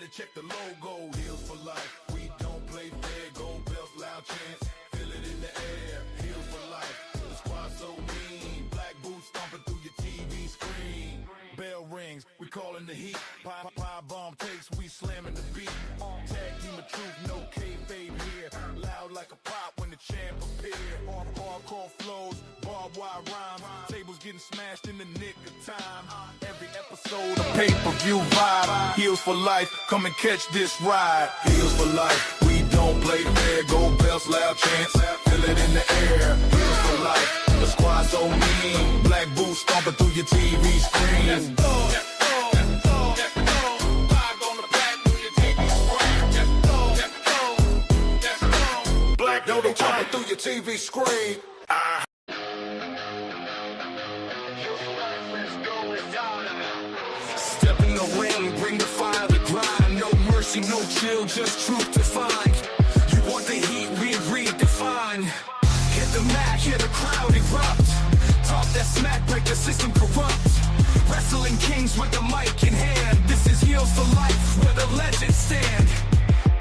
better check the logo. Heels for life. We don't play fair. Gold belts, loud chants. Feel it in the air. Heels for life. The squad so mean. Black boots stomping through your TV screen. Bell rings. We calling the heat. Pie bomb takes. We slamming the beat. Tag team of truth. No kayfabe here. Loud like a pop when the champ appear. Hardcore flows. Barbed wire rhymes. Tables getting smashed in the nick of time. Every episode of pay-per-view vibe. Heels for life. Come and catch this ride. Heels for life. We don't play fair. Gold belts, loud chants. Feel it in the air. Heels for life. The squad so mean. Black boots stomping through your TV screen. Let's go. Yo, they jumping through your TV screen. Step in the ring, bring the fire, the grind. No mercy, no chill, just truth to find. You want the heat, we redefine. Hit the mat, hear the crowd erupt. Talk that smack, break the system corrupt. Wrestling kings with the mic in hand. This is Heels for Life, where the legends stand.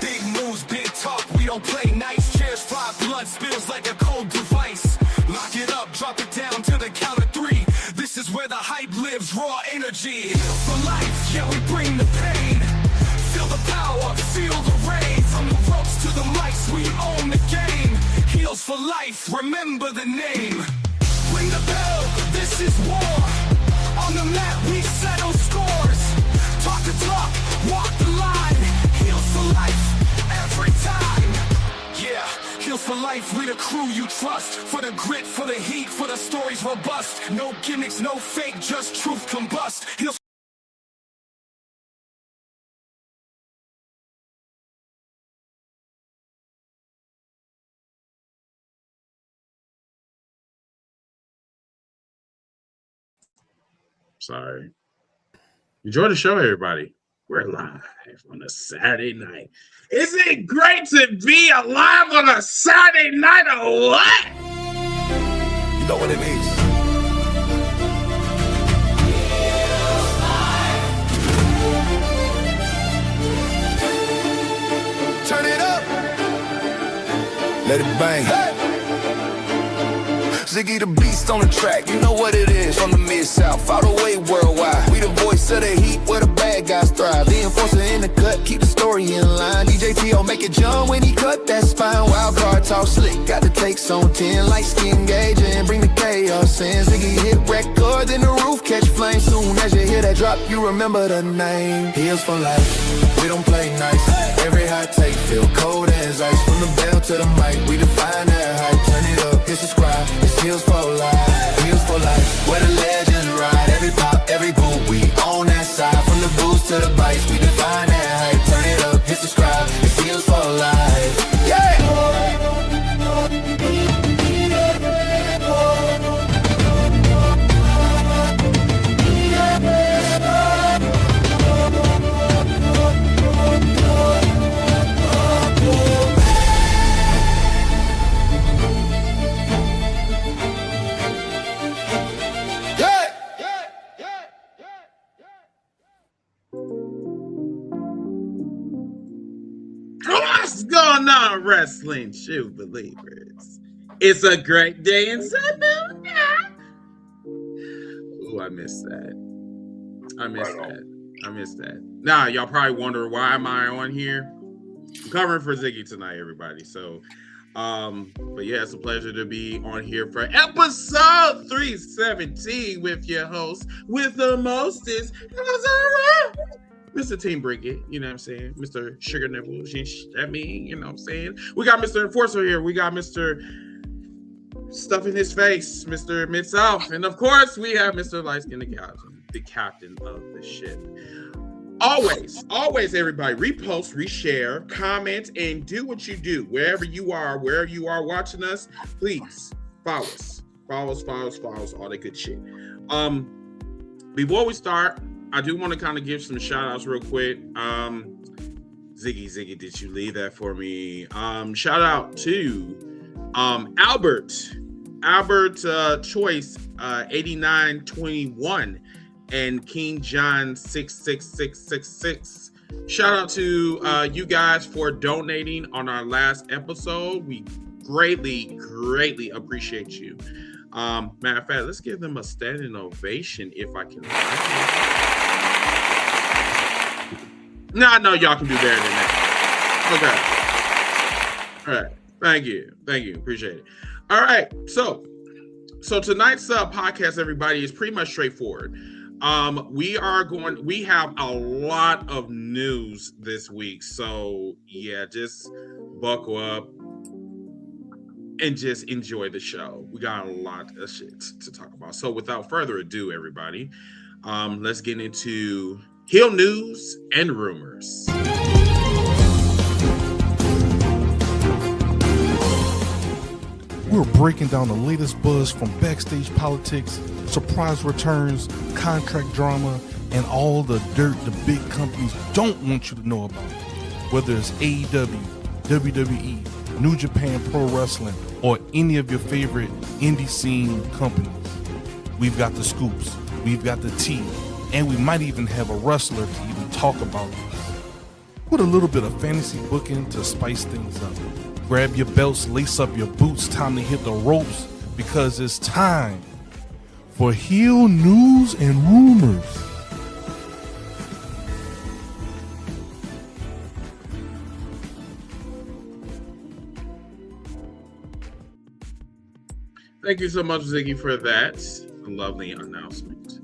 Big moves, big talk, we don't play nice. Chairs fly, blood spills like a cold device. Lock it up, drop it down to the count of three. This is where the hype lives, raw energy. For life, yeah, we bring the pain. Feel the power, feel the rain. From the ropes to the mics, we own the game. Heels for life, remember the name. Ring the bell, this is war. On the mat, we settle scores. Talk the talk, walk the line. Heels for life, every time. Yeah, Heels for Life, we the crew you trust. For the grit, for the heat, for the stories robust. No gimmicks, no fake, just truth combust. Heels. Sorry. Enjoy the show, everybody. We're live on a Saturday night. Is it great to be alive on a Saturday night or what? You know what it is. Turn it up. Let it bang. Hey. Ziggy the beast on the track, you know what it is. From the mid-south, all the way worldwide. We the voice of the heat, where the bad guys thrive. The enforcer in the cut, keep the story in line. DJ T.O. make it jump when he cut that spine. Wild card talk slick, got the takes on 10. Light skin gauge and bring the chaos in. Ziggy hit record, then the roof catch flame. Soon as you hear that drop, you remember the name. Heels for life, we don't play nice. Every hot take feel cold as ice. From the bell to the mic, we define that height. Turn it up, hit subscribe, it's Heels for Life, Heels for Life, where the legends ride. Every pop, every boot, we on that side. From the boost to the bites, we define that height. Turn it up, hit subscribe, it's Heels for Life. Yeah! What's going on, wrestling shoe believers? It's a great day in Sunday. Ooh, I missed that. I missed that. Now, y'all probably wonder why am I on here? I'm covering for Ziggy tonight, everybody. So, but yeah, it's a pleasure to be on here for episode 317 with your host, with the mostest, Mr. Team Bricket, you know what I'm saying? Mr. Sugar Nipples, you know what I'm saying? We got Mr. Enforcer here. We got Mr. Stuff in his face, Mr. Mid-South. And of course, we have Mr. Lightskin, the captain of the ship. Always, everybody, repost, reshare, comment, and do what you do. Wherever you are watching us, please follow us. Follow us, all that good shit. Before we start, I do want to kind of give some shout outs real quick. Ziggy, did you leave that for me? Shout out to Albert Choice 8921 and King John 66666 Shout out to you guys for donating on our last episode. We greatly appreciate you. Matter of fact, let's give them a standing ovation if I can. No, I know y'all can do better than that. Okay. All right. Thank you. Appreciate it. All right. So tonight's podcast, everybody, is pretty much straightforward. We have a lot of news this week. So yeah, just buckle up and just enjoy the show. We got a lot of shit to talk about. So without further ado, everybody, let's get into heel news and rumors. We're breaking down the latest buzz from backstage politics, surprise returns, contract drama, and all the dirt the big companies don't want you to know about. Whether it's AEW, WWE, New Japan Pro Wrestling, or any of your favorite indie scene companies. We've got the scoops, we've got the tea, and we might even have a wrestler to even talk about this. With a little bit of fantasy booking to spice things up. Grab your belts, lace up your boots, time to hit the ropes, because it's time for heel news and rumors. Thank you so much, Ziggy, for that lovely announcement.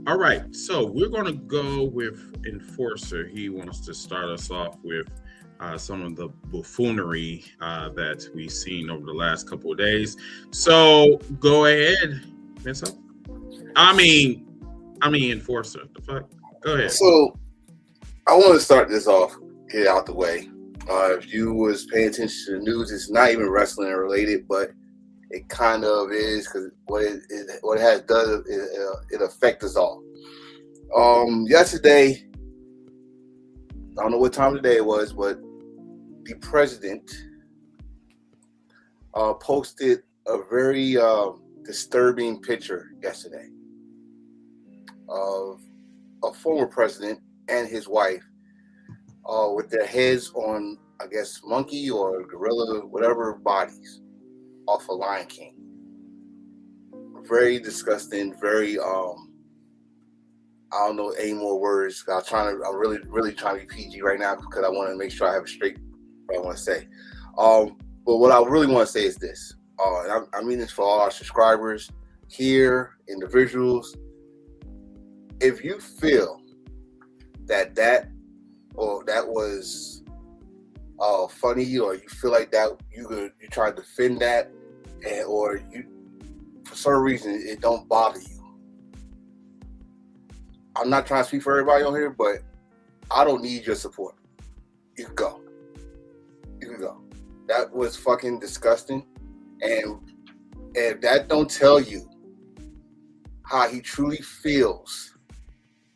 All right, so we're going to go with Enforcer. He wants to start us off with some of the buffoonery that we've seen over the last couple of days. So go ahead, Vincent. I mean, Enforcer. The fuck? Go ahead. So I want to start this off, get it out the way. If you was paying attention to the news, it's not even wrestling related, but it kind of is, because what it has done, it affects us all. Yesterday, I don't know what time of the day it was, but the president posted a very disturbing picture yesterday of a former president and his wife with their heads on, I guess, monkey or gorilla, whatever bodies off of Lion King. Very disgusting, very I don't know any more words. I'm really trying to be PG right now because I want to make sure I have it straight what I want to say. But what I really want to say is this. And I mean this for all our subscribers here, individuals. If you feel that was funny, or you feel like that you try to defend that, or you for some reason it don't bother you. I'm not trying to speak for everybody on here, but I don't need your support. You can go. That was fucking disgusting. And if that don't tell you how he truly feels,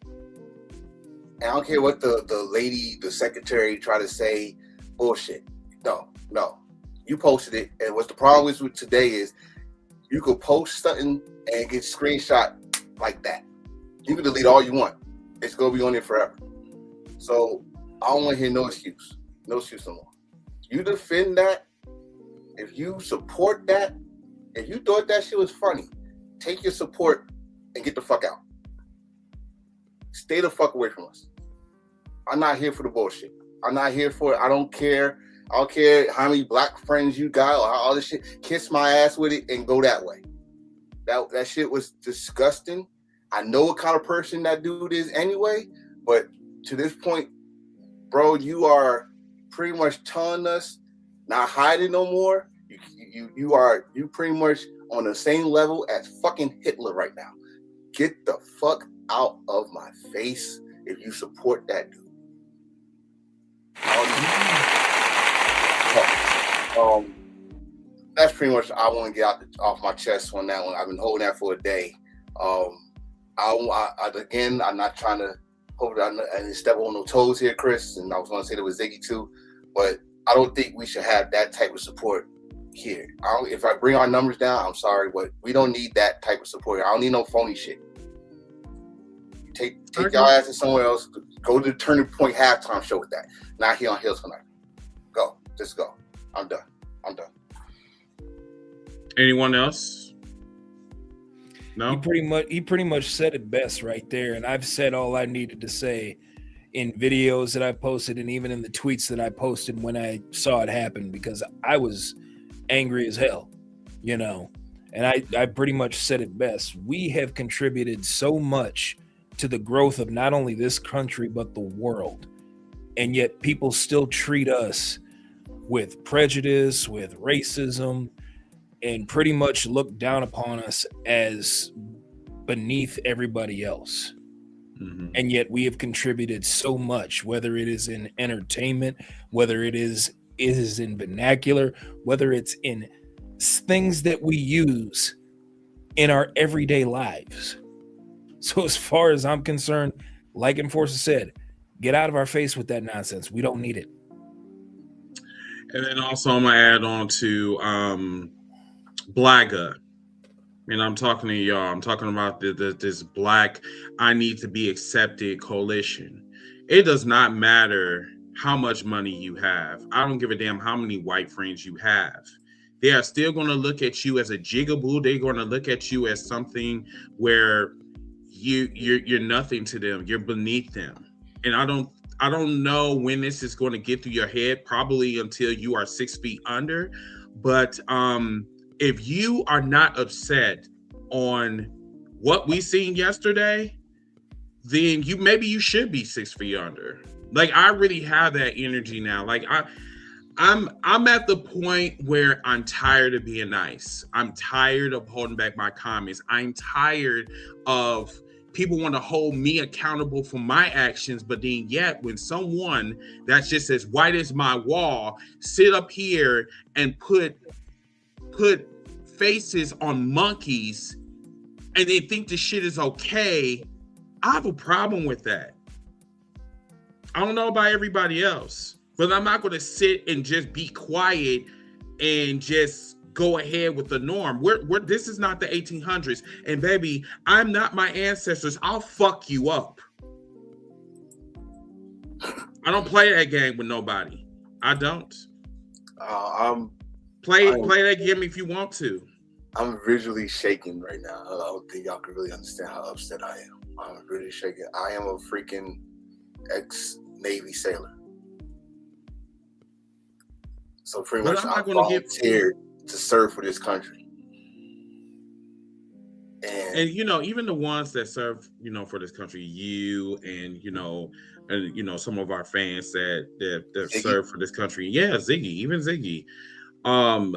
and I don't care what the lady, the secretary tried to say, bullshit. No. You posted it, and what's the problem with today is you could post something and get screenshot like that. You can delete all you want. It's gonna be on there forever. So I don't want to hear no excuse. No excuse no more. You defend that. If you support that, if you thought that shit was funny, take your support and get the fuck out. Stay the fuck away from us. I'm not here for the bullshit. I'm not here for it. I don't care how many black friends you got or all this shit. Kiss my ass with it and go that way. That shit was disgusting. I know what kind of person that dude is anyway, but to this point, bro, you are pretty much telling us not hiding no more. You pretty much on the same level as fucking Hitler right now. Get the fuck out of my face if you support that dude. That's pretty much I want to get off my chest on that one. I've been holding that for a day. I'm not trying to hope that I didn't step on no toes here, Chris, and I was going to say that with Ziggy too, but I don't think we should have that type of support here. If I bring our numbers down, I'm sorry, but we don't need that type of support. I don't need no phony shit. Take your ass to somewhere else. Go to the Turning Point halftime show with that. Not here on Hills tonight. Go. Just go. I'm done. Anyone else? No. He pretty much said it best right there, and I've said all I needed to say in videos that I posted and even in the tweets that I posted when I saw it happen, because I was angry as hell, you know. And I pretty much said it best. We have contributed so much to the growth of not only this country but the world, and yet people still treat us with prejudice, with racism, and pretty much look down upon us as beneath everybody else. Mm-hmm. And yet we have contributed so much, whether it is in entertainment, whether it is in vernacular, whether it's in things that we use in our everyday lives. So as far as I'm concerned, like Enforcer said, get out of our face with that nonsense. We don't need it. And then also I'm going to add on to Blagga. And I'm talking to y'all. I'm talking about this Black I Need to Be Accepted coalition. It does not matter how much money you have. I don't give a damn how many white friends you have. They are still going to look at you as a jigaboo. They're going to look at you as something where you're nothing to them. You're beneath them. And I don't know when this is going to get through your head, probably until you are 6 feet under. But if you are not upset on what we seen yesterday, then maybe you should be 6 feet under. Like, I really have that energy now. Like, I'm at the point where I'm tired of being nice. I'm tired of holding back my comments. I'm tired of people want to hold me accountable for my actions, but then yet when someone that's just as white as my wall sit up here and put faces on monkeys and they think the shit is okay, I have a problem with that. I don't know about everybody else, but I'm not going to sit and just be quiet and just go ahead with the norm. This is not the 1800s. And baby, I'm not my ancestors. I'll fuck you up. I don't play that game with nobody. I don't. Play that game if you want to. I'm visually shaking right now. I don't think y'all can really understand how upset I am. I'm really shaking. I am a freaking ex-Navy sailor. So pretty much I volunteered to serve for this country. And you know, even the ones that serve, you know, for this country, you and some of our fans that serve for this country. Yeah, even Ziggy. I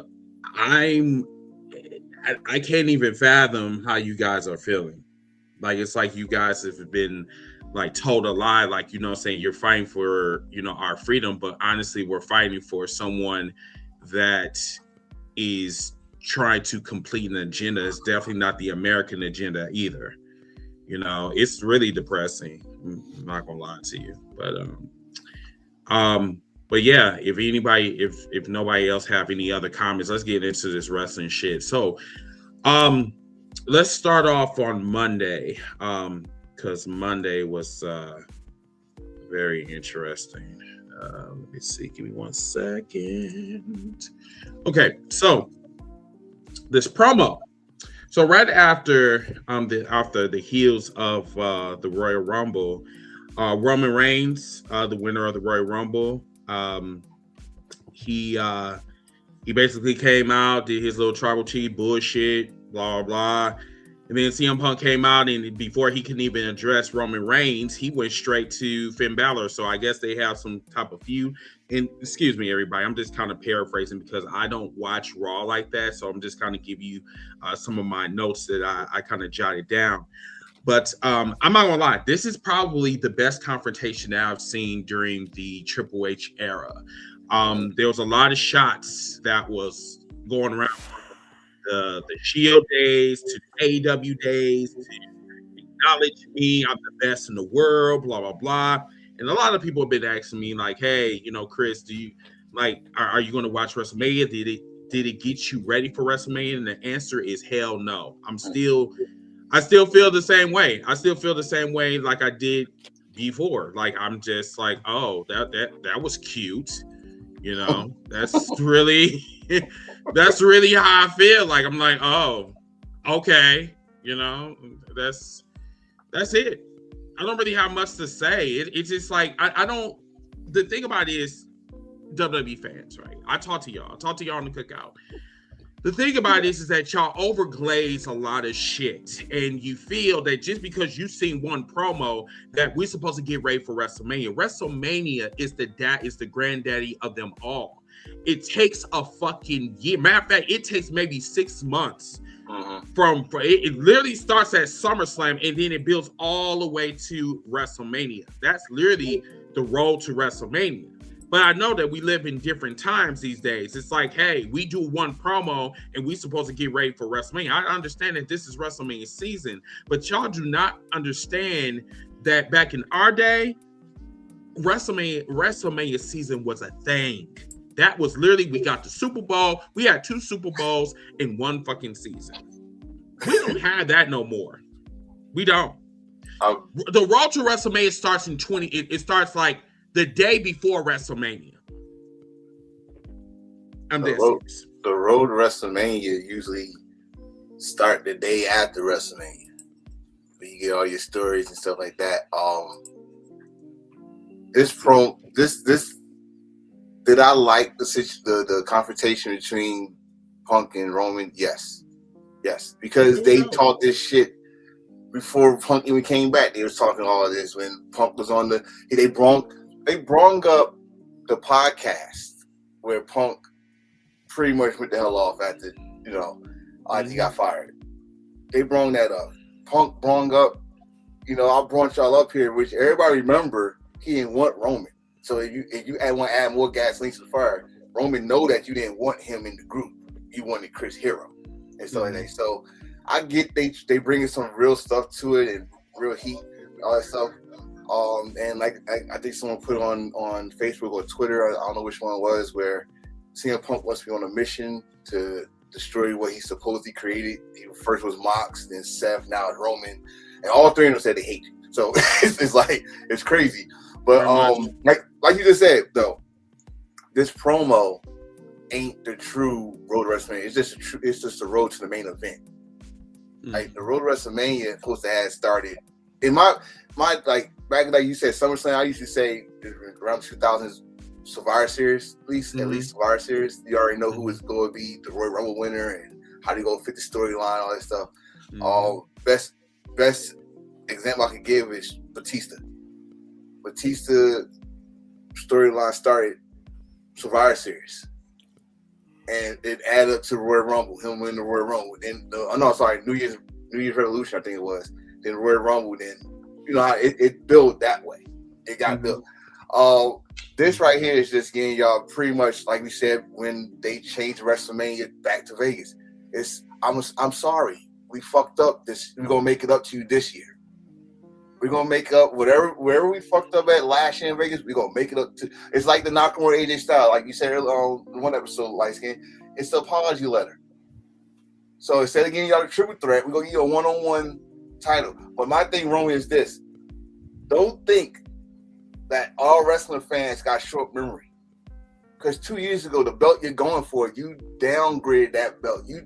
can't even fathom how you guys are feeling. Like, it's like you guys have been like told a lie, like, you know, saying you're fighting for, you know, our freedom, but honestly, we're fighting for someone that is trying to complete an agenda. It's definitely not the American agenda either. You know, it's really depressing. I'm not gonna lie to you, but yeah, if nobody else have any other comments, let's get into this wrestling shit. So, let's start off on Monday, because Monday was very interesting. Let me see. Give me 1 second. Okay, so this promo. So right after the heels of the Royal Rumble, Roman Reigns, the winner of the Royal Rumble, he basically came out, did his little tribal chief bullshit, blah blah. And then CM Punk came out, and before he can even address Roman Reigns, he went straight to Finn Balor. So I guess they have some type of feud. And excuse me, everybody, I'm just kind of paraphrasing because I don't watch Raw like that. So I'm just kind of give you some of my notes that I kind of jotted down. But I'm not gonna lie, this is probably the best confrontation that I've seen during the Triple H era. There was a lot of shots that was going around. The Shield days to the AEW days to acknowledge me, I'm the best in the world, blah blah blah. And a lot of people have been asking me like, hey, you know, Chris, do you like are you going to watch WrestleMania? Did it get you ready for WrestleMania? And the answer is hell no. I still feel the same way. I still feel the same way like I did before. Like I'm just like, oh, that was cute. You know, that's really how I feel. Like I'm like, oh, okay, you know, that's it. I don't really have much to say. It's just like I don't. The thing about it is WWE fans, right? I talk to y'all in the cookout. The thing about this is that y'all overglaze a lot of shit, and you feel that just because you've seen one promo that we're supposed to get ready for WrestleMania. WrestleMania is the granddaddy of them all. It takes a fucking year. Matter of fact, it takes maybe 6 months from it literally starts at SummerSlam and then it builds all the way to WrestleMania. That's literally the road to WrestleMania. But I know that we live in different times these days. It's like, hey, we do one promo and we're supposed to get ready for WrestleMania. I understand that this is WrestleMania season, but y'all do not understand that back in our day, WrestleMania season was a thing. That was literally, we got the Super Bowl. We had 2 Super Bowls in one fucking season. We don't have that no more. We don't. The road to WrestleMania starts in it starts like the day before WrestleMania. The road to WrestleMania usually start the day after WrestleMania. But you get all your stories and stuff like that. This did I like the confrontation between Punk and Roman? Yes, because they talked this shit before Punk even came back. They was talking all of this when Punk was on they brung up the podcast where Punk pretty much went the hell off after he got fired. They brung that up. Punk brung up, I brought y'all up here, which everybody remember he didn't want Roman. So if you want to add more gasoline to the fire, Roman know that you didn't want him in the group. You wanted Chris Hero and stuff like that. So I get they bringing some real stuff to it and real heat, all that stuff. And like I think someone put on Facebook or Twitter, I don't know which one it was, where CM Punk must be on a mission to destroy what he supposedly created. He first was Mox, then Seth, now it's Roman, and all 3 of them said they hate you. So it's like it's crazy. But like you just said though, this promo ain't the true road to WrestleMania. It's just the road to the main event. Like the road to WrestleMania is supposed to have started in my like back like you said SummerSlam. I used to say around 2000s Survivor Series, at least Survivor Series. You already know who is going to be the Royal Rumble winner and how they go fit the storyline, all that stuff. Best example I can give is Batista. Batista storyline started Survivor Series, and it added up to Royal Rumble. Him winning the Royal Rumble. Then New Year's Revolution, I think it was. Then Royal Rumble. Then how it built that way. It got built. This right here is just getting y'all pretty much like we said when they changed WrestleMania back to Vegas. I'm sorry, we fucked up. We're gonna make it up to you this year. We're gonna make up wherever we fucked up at last year in Vegas. We're gonna make it up to. It's like the Nakamura AJ Styles, like you said on one episode, Light Skin. It's the apology letter. So instead of giving y'all a triple threat, we're gonna give you a one-on-one title. But my thing, Roman, is this: don't think that all wrestling fans got short memory. Because 2 years ago, the belt you're going for, you downgraded that belt. You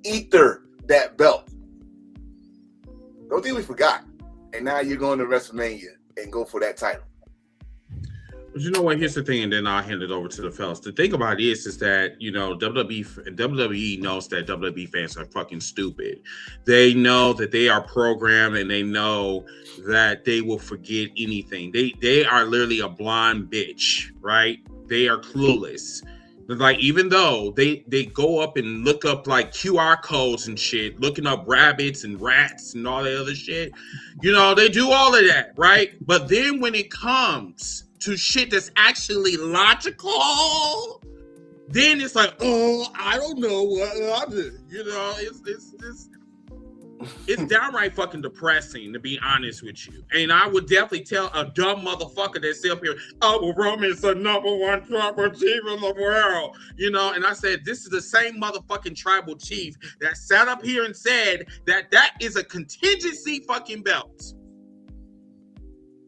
ether that belt. Don't think we forgot. And now you're going to WrestleMania and go for that title. But you know what? Here's the thing, and then I'll hand it over to the fellas. The thing about it is that, WWE knows that WWE fans are fucking stupid. They know that they are programmed, and they know that they will forget anything. They are literally a blind bitch, right? They are clueless. Like, even though they go up and look up like QR codes and shit, looking up rabbits and rats and all that other shit, they do all of that, right? But then when it comes to shit that's actually logical, then it's like, oh, I don't know what I did. It's just It's downright fucking depressing, to be honest with you. And I would definitely tell a dumb motherfucker that's still here, oh, well, Roman's the number one tribal chief in the world. You know, and I said, this is the same motherfucking tribal chief that sat up here and said that that is a contingency fucking belt.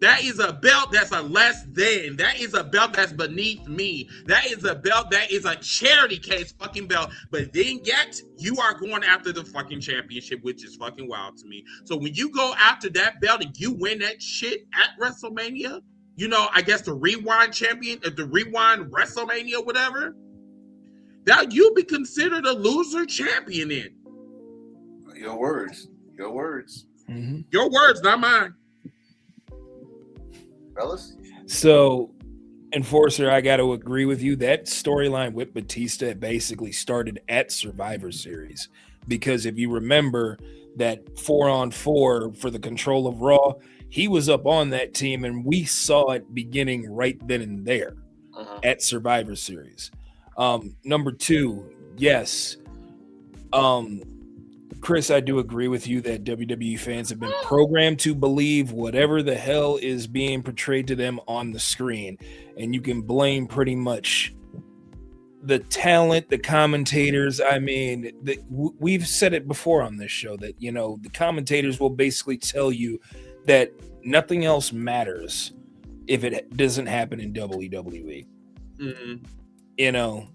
That is a belt that's a less than. That is a belt that's beneath me. That is a belt that is a charity case fucking belt. But then yet, you are going after the fucking championship, which is fucking wild to me. So when you go after that belt and you win that shit at WrestleMania, you know, I guess the Rewind champion, the Rewind WrestleMania, whatever, that you'll be considered a loser champion in. Your words. Your words. Mm-hmm. Your words, not mine. Fellas? So, Enforcer, I got to agree with you. That storyline with Batista basically started at Survivor Series, because if you remember that 4-on-4 for the control of Raw, he was up on that team, and we saw it beginning right then and there at Survivor Series. Number two, yes. Chris, I do agree with you that WWE fans have been programmed to believe whatever the hell is being portrayed to them on the screen. And you can blame pretty much the talent, the commentators. I mean, we've said it before on this show that, you know, the commentators will basically tell you that nothing else matters if it doesn't happen in WWE. Mm-hmm. You know,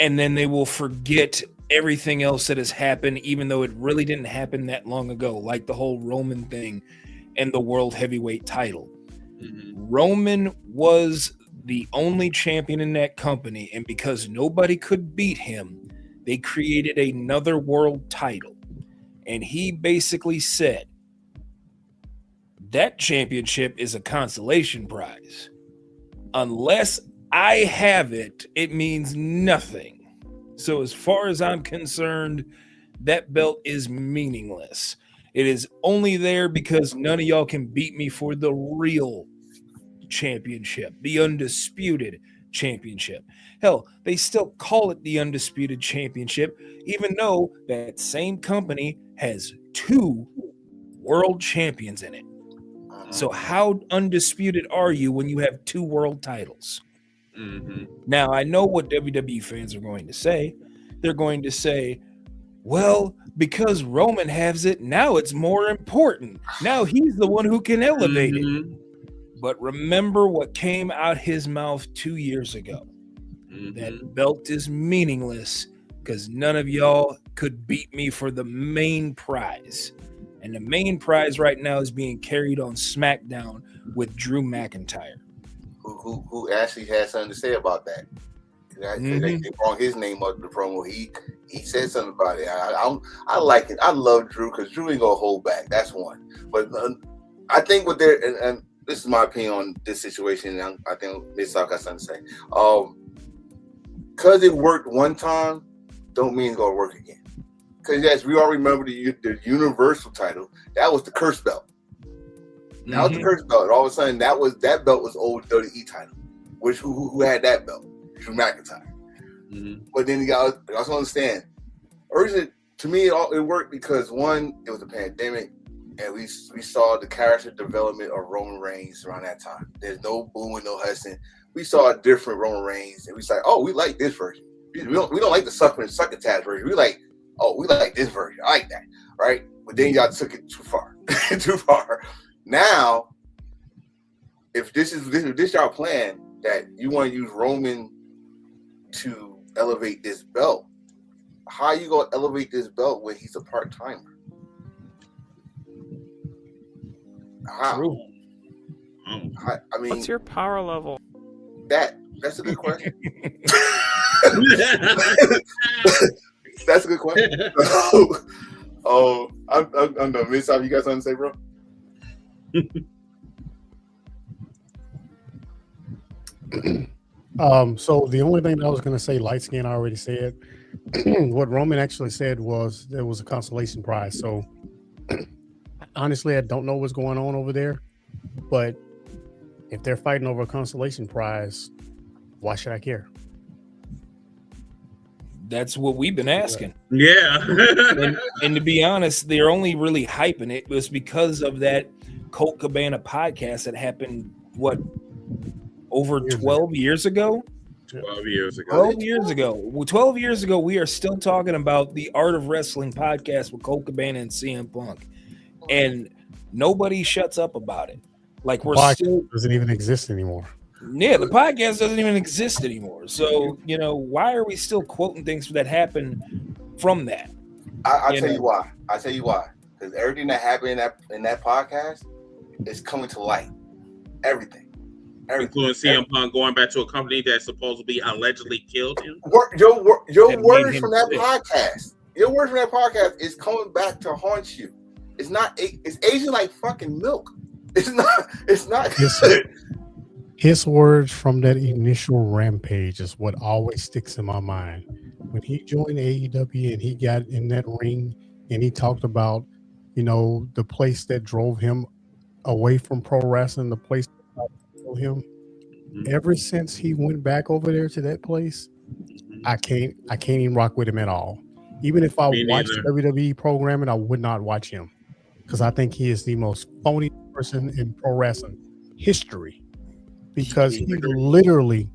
and then they will forget everything else that has happened, even though it really didn't happen that long ago, like the whole Roman thing and the world heavyweight title. Mm-hmm. Roman was the only champion in that company, and because nobody could beat him, they created another world title. And he basically said, that championship is a consolation prize. Unless I have it, it means nothing. So as far as I'm concerned, that belt is meaningless. It is only there because none of y'all can beat me for the real championship, the undisputed championship. Hell, they still call it the undisputed championship, even though that same company has 2 world champions in it. So how undisputed are you when you have 2 world titles? Mm-hmm. Now, I know what WWE fans are going to say. They're going to say, well, because Roman has it, now it's more important. Now he's the one who can elevate it. But remember what came out his mouth 2 years ago. That belt is meaningless because none of y'all could beat me for the main prize. And the main prize right now is being carried on SmackDown with Drew McIntyre. Who actually had something to say about that. They brought his name up in the promo. He said something about it. I like it. I love Drew because Drew ain't gonna hold back. That's one. But I think what they're and this is my opinion on this situation. And I think Miss South got something to say. Because it worked one time, don't mean it's gonna work again. Because yes, we all remember the Universal title. That was the curse belt. That was the curse belt. And all of a sudden, that belt was old WWE title. Which who had that belt? Drew McIntyre. But then you also understand. Originally, to me, it worked because one, it was a pandemic, and we saw the character development of Roman Reigns around that time. There's no booming, no hustling. We saw a different Roman Reigns, and we said, "Oh, we like this version. We don't like the succotash version. We like this version. I like that, right?" But then y'all took it too far, too far. Now, if this is y'all plan that you want to use Roman to elevate this belt, how are you gonna elevate this belt when he's a part-timer? How? True. I mean, what's your power level? That's a good question. That's a good question. I'm done. Miss, you got something to say, bro? So the only thing that I was going to say, light skin, I already said. What Roman actually said was there was a consolation prize. So honestly, I don't know what's going on over there, but if they're fighting over a consolation prize, why should I care? That's what we've been asking. Yeah. And to be honest, they're only really hyping it was because of that Colt Cabana podcast that happened, over 12 years ago? 12 years ago. 12 years ago. Well, 12 years ago, we are still talking about the Art of Wrestling podcast with Colt Cabana and CM Punk. And nobody shuts up about it. Like we're still doesn't even exist anymore. Yeah, the podcast doesn't even exist anymore. So, why are we still quoting things that happened from that? I'll tell you why. Because everything that happened in that podcast is coming to light. Everything. Including CM Punk going back to a company that supposedly allegedly killed him. Your words from that podcast. Your words from that podcast is coming back to haunt you. It's not. It's aging like fucking milk. It's not good. His words from that initial rampage is what always sticks in my mind. When he joined AEW and he got in that ring and he talked about, the place that drove him away from pro wrestling, the place that drove him. Ever since he went back over there to that place, I can't even rock with him at all. Even if I watched WWE programming, I would not watch him because I think he is the most phony person in pro wrestling history. Because he literally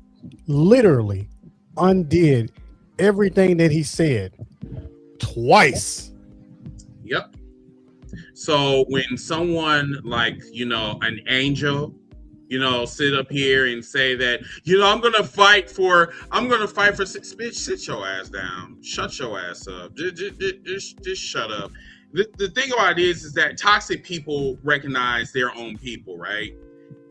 undid everything that he said twice. Yep. So when someone like, an angel, sit up here and say that, I'm gonna fight for bitch, sit your ass down. Shut your ass up. Just shut up. The thing about it is that toxic people recognize their own people, right?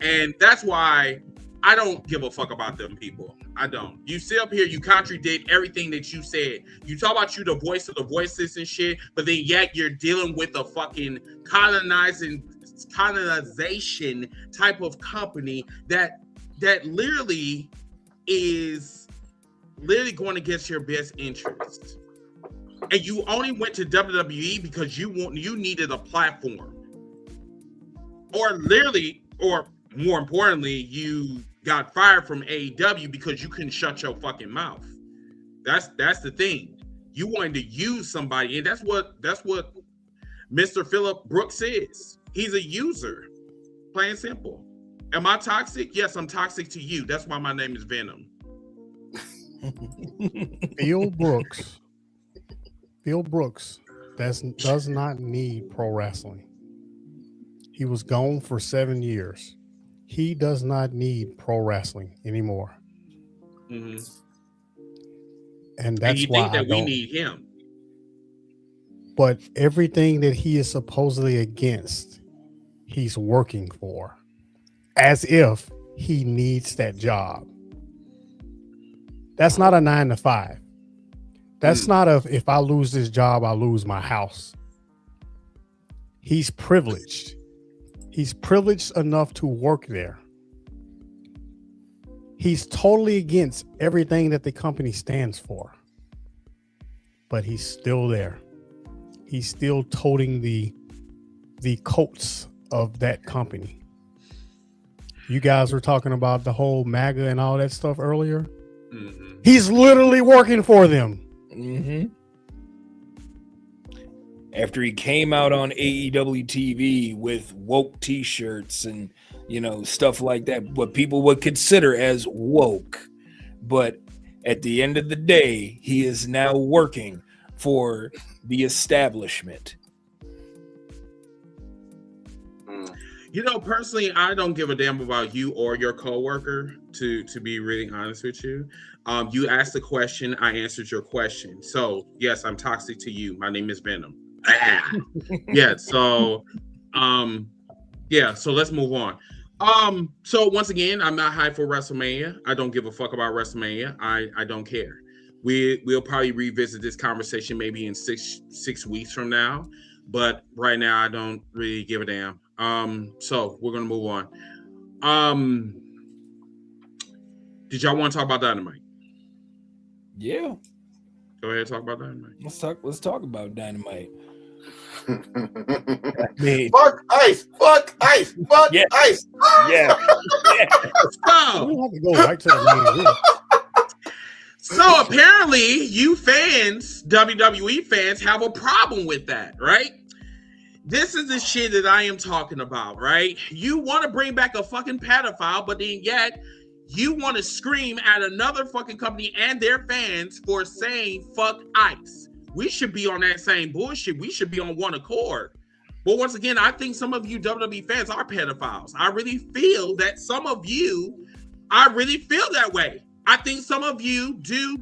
And that's why I don't give a fuck about them people. I don't. You sit up here, you contradict everything that you said. You talk about you the voice of the voiceless and shit, but then yet you're dealing with a fucking colonization type of company that literally is going against your best interest. And you only went to WWE because you needed a platform. Or more importantly, you got fired from AEW because you couldn't shut your fucking mouth. That's the thing. You wanted to use somebody, and that's what Mr. Phillip Brooks is. He's a user, plain and simple. Am I toxic? Yes, I'm toxic to you. That's why my name is Venom. Phil Brooks does not need pro wrestling. He was gone for 7 years. He does not need pro wrestling anymore. Mm-hmm. And that's why think that we need him. But everything that he is supposedly against, he's working for, as if he needs that job. That's not a 9 to 5. That's not if I lose this job, I lose my house. He's privileged. He's privileged enough to work there. He's totally against everything that the company stands for. But he's still there. He's still toting the coats of that company. You guys were talking about the whole MAGA and all that stuff earlier. Mm-hmm. He's literally working for them. Mm-hmm. After he came out on AEW TV with woke t-shirts and, stuff like that, what people would consider as woke. But at the end of the day, he is now working for the establishment. Personally, I don't give a damn about you or your coworker, to be really honest with you. You asked the question, I answered your question. So, yes, I'm toxic to you. My name is Venom. So let's move on. So once again, I'm not hyped for WrestleMania. I don't give a fuck about WrestleMania. I don't care. We'll probably revisit this conversation maybe in six weeks from now, but right now I don't really give a damn. So we're gonna move on. Did y'all want to talk about Dynamite? Yeah. Go ahead, talk about Dynamite. Let's talk about Dynamite. Fuck ice. Yeah. Ice. Yeah. We have to go right to the main. So apparently, you fans, WWE fans, have a problem with that, right? This is the shit that I am talking about, right? You want to bring back a fucking pedophile, but then yet you want to scream at another fucking company and their fans for saying fuck ICE. We should be on that same bullshit. We should be on one accord. But once again, I think some of you WWE fans are pedophiles. I really feel that some of you, I really feel that way. I think some of you do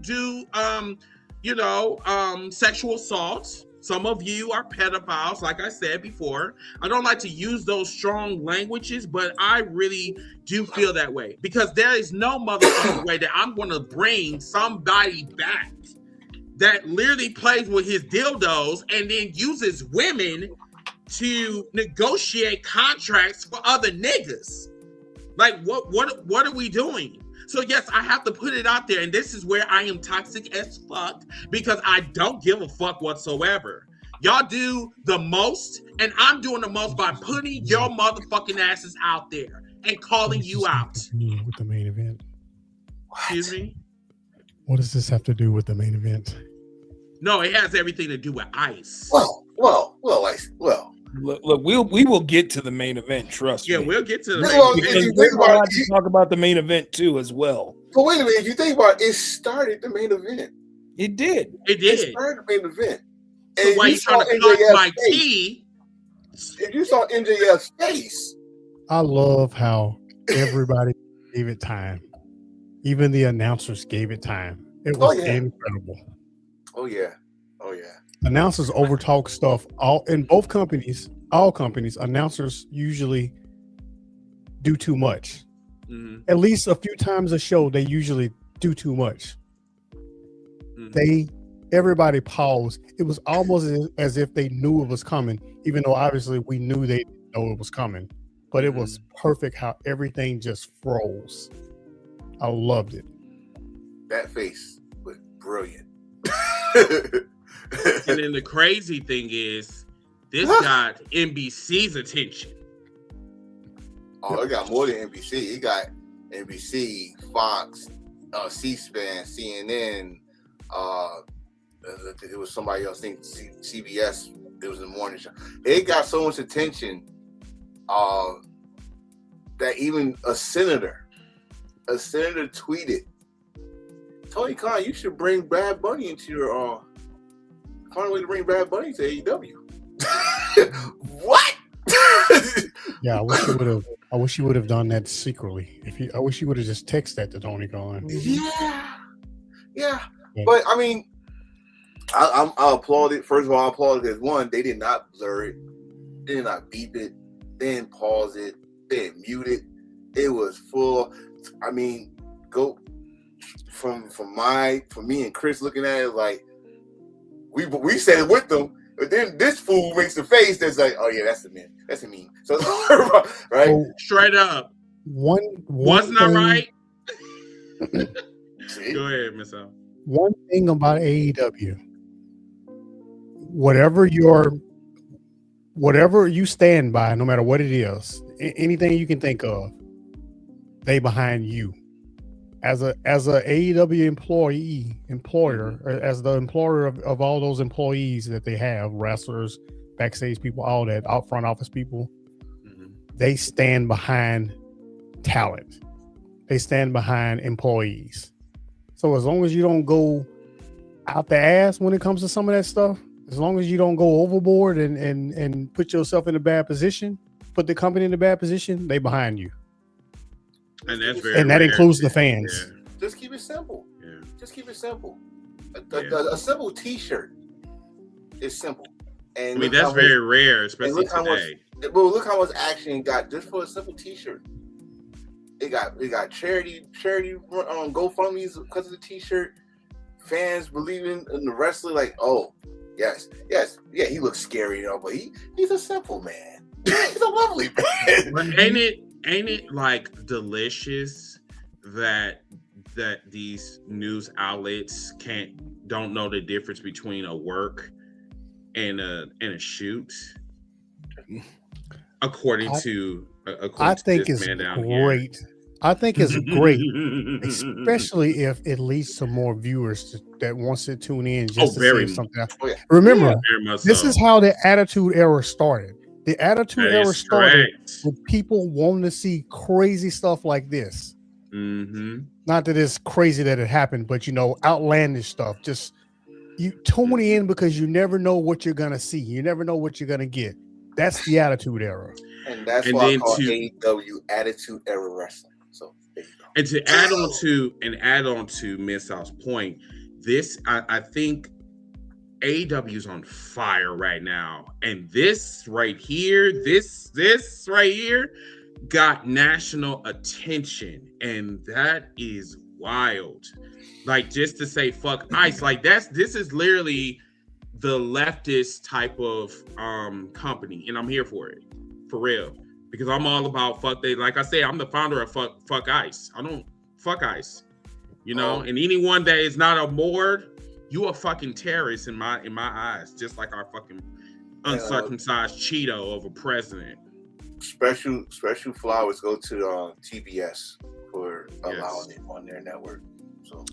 sexual assaults. Some of you are pedophiles, like I said before. I don't like to use those strong languages, but I really do feel that way. Because there is no motherfucking way that I'm going to bring somebody back that literally plays with his dildos and then uses women to negotiate contracts for other niggas. Like, what are we doing? So yes, I have to put it out there, and this is where I am toxic as fuck because I don't give a fuck whatsoever. Y'all do the most, and I'm doing the most by putting your motherfucking asses out there and calling you out. With the main event. Excuse me? What does this have to do with the main event? No, it has everything to do with ICE. Well. Look, we will get to the main event. Trust me. Yeah, we'll get to the Well, main if event. you think about it, Talk about the main event too, as well. But wait a minute, if you think about it, it started the main event. It did. It did. It started the main event. So And why you trying to cut my tea? If you saw MJF's face, I love how everybody gave it time. Even the announcers gave it time. It was incredible. Oh yeah. Announcers overtalk stuff. All companies, announcers usually do too much. Mm-hmm. At least a few times a show, they usually do too much. Mm-hmm. Everybody paused. It was almost as if they knew it was coming, even though obviously we knew they didn't know it was coming. But it was perfect how everything just froze. I loved it. That face was brilliant. And then the crazy thing is, this got NBC's attention. Oh, it got more than NBC. It got NBC, Fox, C-SPAN, CNN. It was somebody else. I think CBS. It was the morning show. It got so much attention that even a senator tweeted, "Tony Khan, you should bring Bad Bunny into your find a way to bring Bad Bunny to AEW." What? Yeah, I wish you would have done that secretly. I wish you would have just texted that to Tony Khan. Yeah. But I mean, I applaud it. First of all, I applaud it because one, they did not blur it, they did not beep it, they didn't pause it, they didn't mute it. It was full. I mean, go from me and Chris looking at it like we said it with them. But then this fool makes the face that's like, oh yeah, that's the man. That's a meme. So right? So, straight up. Wasn't that right? Go ahead, Miss Al. One thing about AEW, whatever you stand by, no matter what it is, anything you can think of, they behind you. As a AEW employer, as the employer of all those employees that they have, wrestlers, backstage people, all that, out front office people, they stand behind talent. They stand behind employees. So as long as you don't go out the ass when it comes to some of that stuff, as long as you don't go overboard and put yourself in a bad position, put the company in a bad position, they behind you. And that's very and that rare. includes the fans. Yeah. Just keep it simple. Yeah. Just keep it simple. A simple T-shirt is simple. And I mean, that's very rare, especially today. Look how much action it got just for a simple T-shirt. It got charity GoFundMe's because of the T-shirt. Fans believing in the wrestler, like, oh, yes, he looks scary, but he's a simple man. He's a lovely man. But ain't it like delicious that these news outlets don't know the difference between a work and a shoot? According to I think it's great. I think it's great, especially if it leads to more viewers that wants to tune in just to see something. Oh, yeah. Remember, this so. is how the Attitude Era started. The Attitude That Era is started correct. with people wanting to see crazy stuff like this. Mm-hmm. Not that it's crazy that it happened, but outlandish stuff. Just you tune in because you never know what you're gonna see. You never know what you're gonna get. That's the Attitude Era, and that's why I call AEW Attitude Era Wrestling. So there you go. And to add on to Miss South's point, this I think AEW is on fire right now, and this right here, this right here, got national attention, and that is wild. Like, just to say fuck ICE, like this is literally the leftist type of company, and I'm here for it, for real, because I'm all about fuck they. Like I said, I'm the founder of fuck ICE. I don't fuck ICE, and anyone that is not on board, you a fucking terrorist in my eyes, just like our fucking uncircumcised Cheeto of a president. Special flowers go to TBS for allowing it on their network. So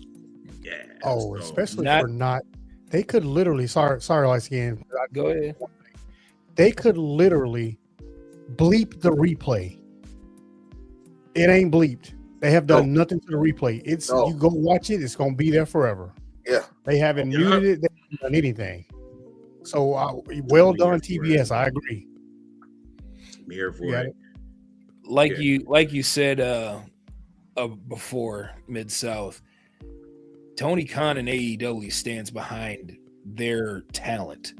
yeah. Oh, especially for not. They could literally. Sorry, Lights again. Go ahead. They could literally bleep the replay. It ain't bleeped. They have done nothing to the replay. You go watch it. It's gonna be there forever. Yeah. They haven't muted it. They haven't done anything. So well done, TBS. I agree. I'm here for it. Like you said before, Mid-South, Tony Khan and AEW stands behind their talent,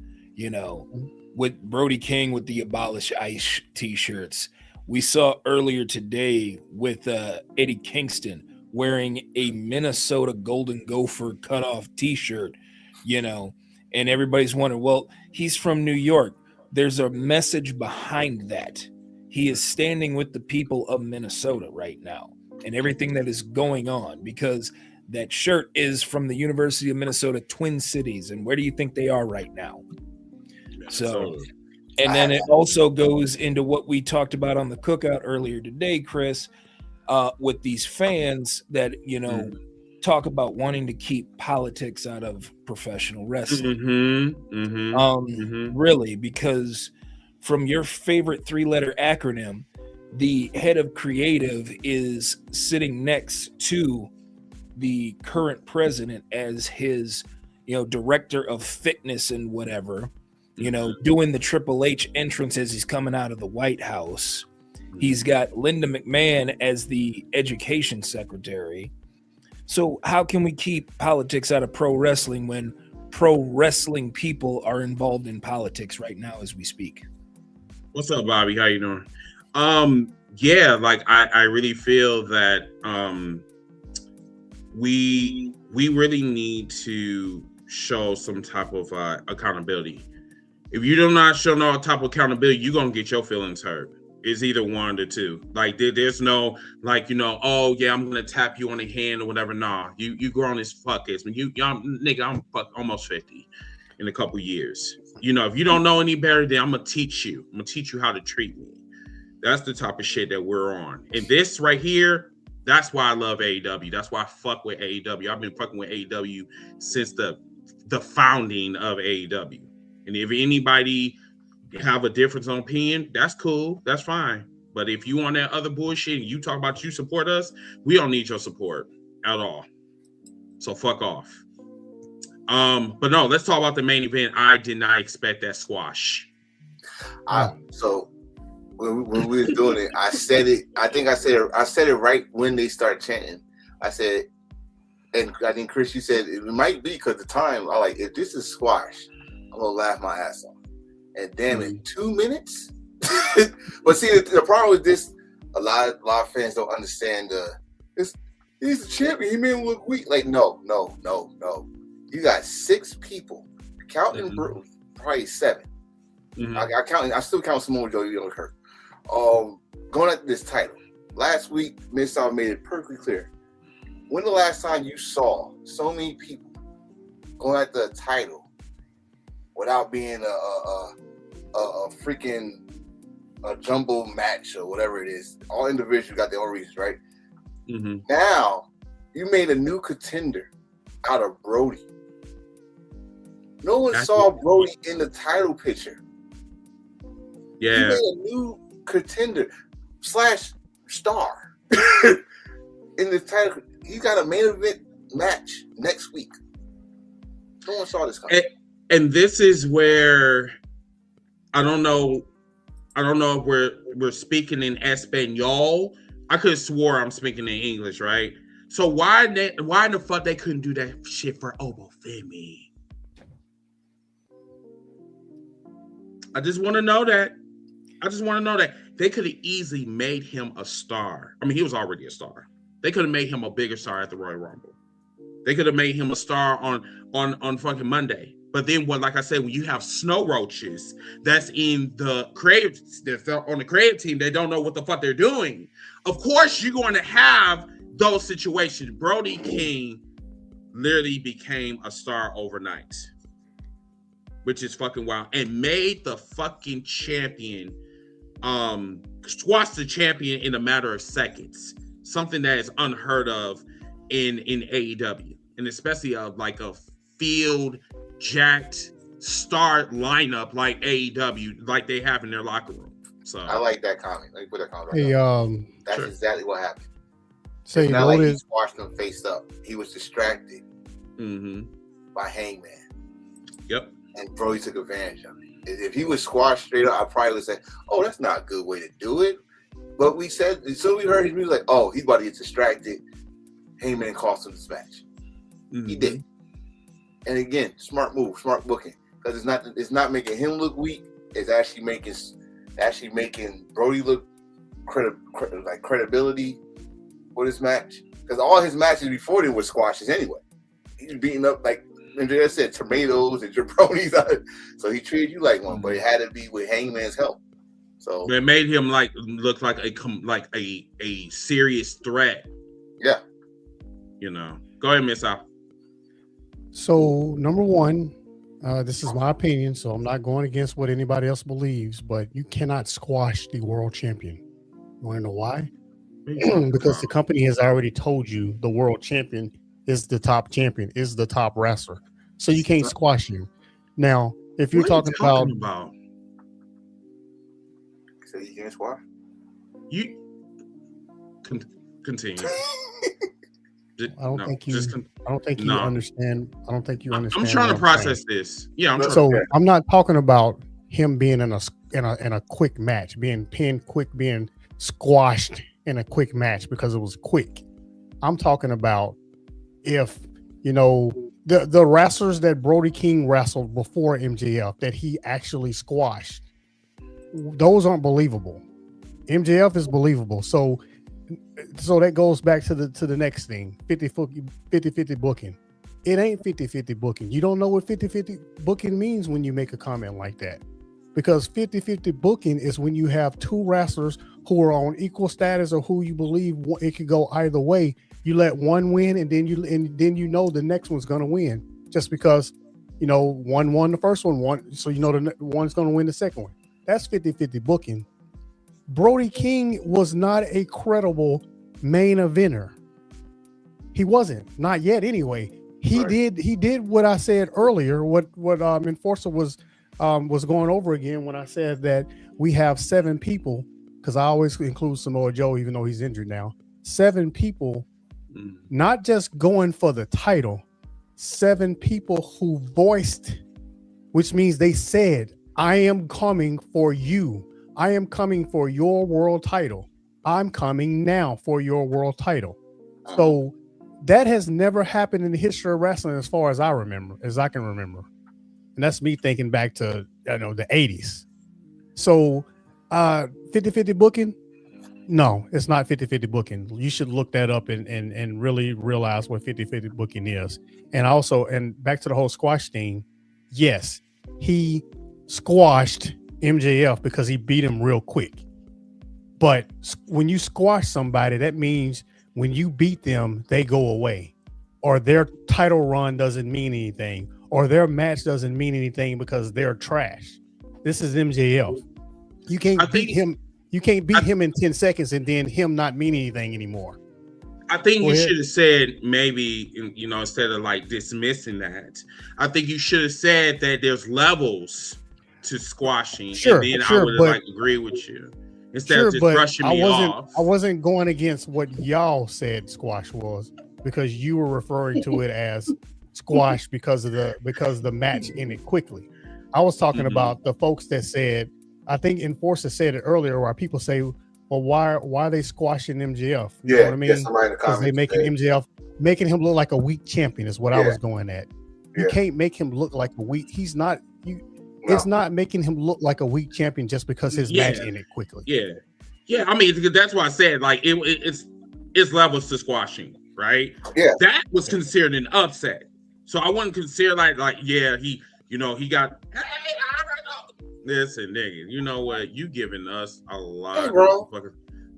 with Brody King with the Abolish ICE t-shirts. We saw earlier today with Eddie Kingston wearing a Minnesota Golden Gopher cutoff t-shirt, and everybody's wondering, well, he's from New York. There's a message behind that. He is standing with the people of Minnesota right now and everything that is going on, because that shirt is from the University of Minnesota Twin Cities. And where do you think they are right now? So, and then it also goes into what we talked about on the cookout earlier today, Chris, with these fans that, talk about wanting to keep politics out of professional wrestling. Really, because from your favorite 3-letter acronym, the head of creative is sitting next to the current president as his, director of fitness and whatever, doing the Triple H entrance as he's coming out of the White House. He's got Linda McMahon as the education secretary. So how can we keep politics out of pro wrestling when pro wrestling people are involved in politics right now as we speak? What's up, Bobby? How you doing? Like I really feel that we really need to show some type of accountability. If you do not show no type of accountability, you're gonna get your feelings hurt. It's either one or the two. Like there's no oh yeah, I'm gonna tap you on the hand or whatever. Nah, you grown as fuck. I'm almost 50 in a couple years. If you don't know any better, then I'm gonna teach you. I'm gonna teach you how to treat me. That's the type of shit that we're on. And this right here, that's why I love AEW. That's why I fuck with AEW. I've been fucking with AEW since the founding of AEW. And if anybody have a difference on opinion, that's cool. That's fine. But if you on that other bullshit and you talk about you support us, we don't need your support at all. So fuck off. But no, let's talk about the main event. I did not expect that squash. So when we was doing it, I said it. I think I said it right when they start chanting. I said, and I think Chris, you said it might be because the time. I like, if this is squash, I'm gonna laugh my ass off. And damn it, 2 minutes. But see, the problem with this, a lot of fans don't understand. He's the champion. He made him look weak. Like no. You got 6 people, counting Bruce, probably 7. I still count Samoa Joe. You don't hurt. Going at this title last week, Mid-South made it perfectly clear. When the last time you saw so many people going at the title without being a freaking jumbo match or whatever it is? All individuals got their own reasons, right? Mm-hmm. Now you made a new contender out of Brody. No one saw Brody in the title picture. Yeah. You made a new contender / star in the title. You got a main event match next week. No one saw this coming. And this is where I don't know if we're speaking in Espanol. I could have swore I'm speaking in English, right? So why in the fuck they couldn't do that shit for Obafemi? I just want to know that. They could have easily made him a star. I mean, he was already a star. They could have made him a bigger star at the Royal Rumble. They could have made him a star on fucking Monday. But then like I said, when you have snow roaches that's in the creative, on the creative team, they don't know what the fuck they're doing. Of course, you're going to have those situations. Brody King literally became a star overnight, which is fucking wild, and made the fucking champion, squash the champion in a matter of seconds. Something that is unheard of in AEW, and especially like a field jacked star lineup like AEW, like they have in their locker room. So I like that comment. Let me put that comment. Hey, that's sure. exactly what happened. So it's not like he squashed him face up. He was distracted by Hangman. Yep. And Brody took advantage of it. If he was squashed straight up, I probably would say, "Oh, that's not a good way to do it." But we said as soon as we heard his music, like, "Oh, he's about to get distracted." Hangman cost him this match. He did. And again, smart move, smart booking, because it's not making him look weak. It's actually making Brody look credibility for this match. Because all his matches before then were squashes anyway. He's beating up, like Andrea said, tomatoes and jabronis. So he treated you like one, but it had to be with Hangman's help. So it made him look like a serious threat. Yeah. You know. Go ahead, Miss Al. So, number one, this is my opinion, so I'm not going against what anybody else believes, but you cannot squash the world champion. You want to know why? Because the company has already told you the world champion is the top champion, is the top wrestler. So you can't squash you. Now, if you're talking about so you can't squash? You continue. I don't think you understand. I don't think you understand. I'm trying to process this. Yeah, I'm not talking about him being in a quick match, being pinned quick, being squashed in a quick match because it was quick. I'm talking about if the wrestlers that Brody King wrestled before MJF that he actually squashed. Those aren't believable. MJF is believable. So that goes back to the next thing, 50-50 booking. It ain't 50-50 booking. You don't know what 50-50 booking means when you make a comment like that. Because 50-50 booking is when you have two wrestlers who are on equal status or who you believe it could go either way. You let one win and then you know the next one's going to win just because, one won the first one, so the one's going to win the second one. That's 50-50 booking. Brody King was not a credible main eventer. He wasn't, not yet anyway. He did what I said earlier, what Enforcer was going over again when I said that we have 7 people, because I always include Samoa Joe, even though he's injured now. 7 people, not just going for the title, 7 people who voiced, which means they said, I am coming for you. I am coming for your world title. I'm coming now for your world title. So that has never happened in the history of wrestling as far as I can remember. And that's me thinking back to the 80s. So 50-50 booking? No, it's not 50-50 booking. You should look that up and really realize what 50-50 booking is. And back to the whole squash thing. Yes, he squashed MJF because he beat him real quick. But when you squash somebody, that means when you beat them, they go away, or their title run doesn't mean anything, or their match doesn't mean anything because they're trash. This is MJF. You can't beat him. You can't beat him in 10 seconds and then him not mean anything anymore. I think Go you ahead. should have said maybe, you know, instead of like dismissing that, I think you should have said that there's levels to squashing, Sure, and then I sure, would have but like agreed with you instead sure, of just but brushing I me wasn't. off. I wasn't going against what y'all said squash was, because you were referring to it as squash because the match ended quickly. I was talking about the folks that said. I think Enforcer said it earlier, where people say, "Well, why are they squashing MJF?" You know what I mean? somebody in the Because they comments making said, making him look like a weak champion is what I Yeah. was going at. You Yeah. can't make him look like a weak. He's not. No. It's not making him look like a weak champion just because his match ended quickly. Yeah. I mean, that's why I said like it's levels to squashing, right? Yeah. That was considered an upset, so I wouldn't consider like yeah, he got. Listen, nigga, you know what? You giving us a lot, Hey, bro.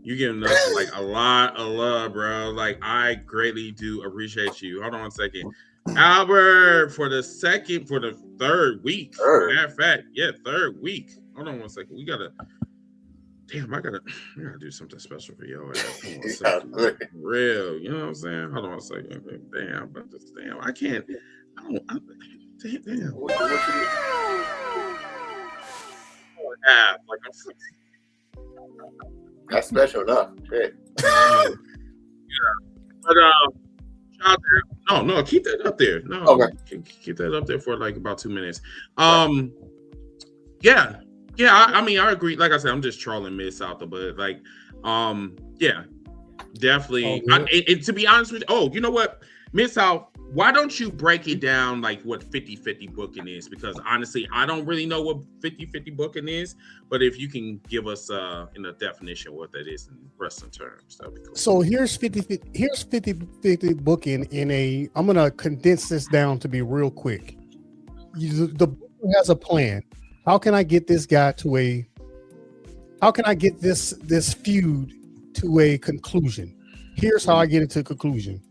You giving us like a lot of love, bro. Like I greatly do appreciate you. Hold on one second, Albert, for the third week. Matter of fact, third week. Hold on one second. We gotta. Damn, I gotta do something special for your ass. Hold on a second. Real, you know what I'm saying? Hold on a second. Damn, I can't. Damn. Like That's special enough. Shit. But shout out no, keep that up there. No, Okay. Keep that up there for like about 2 minutes. I mean, I agree. Like I said, I'm just trolling Miss out the butt. Like, definitely. And to be honest with you, you know what, Miss South, why don't you break it down like what 50-50 booking is? Because honestly, I don't really know what 50-50 booking is, but if you can give us in a definition what that is in wrestling terms, that'd be cool. So here's 50-50 booking I'm gonna condense this down to be real quick. The booker has a plan. How can I get this guy how can I get this feud to a conclusion? Here's how I get it to a conclusion.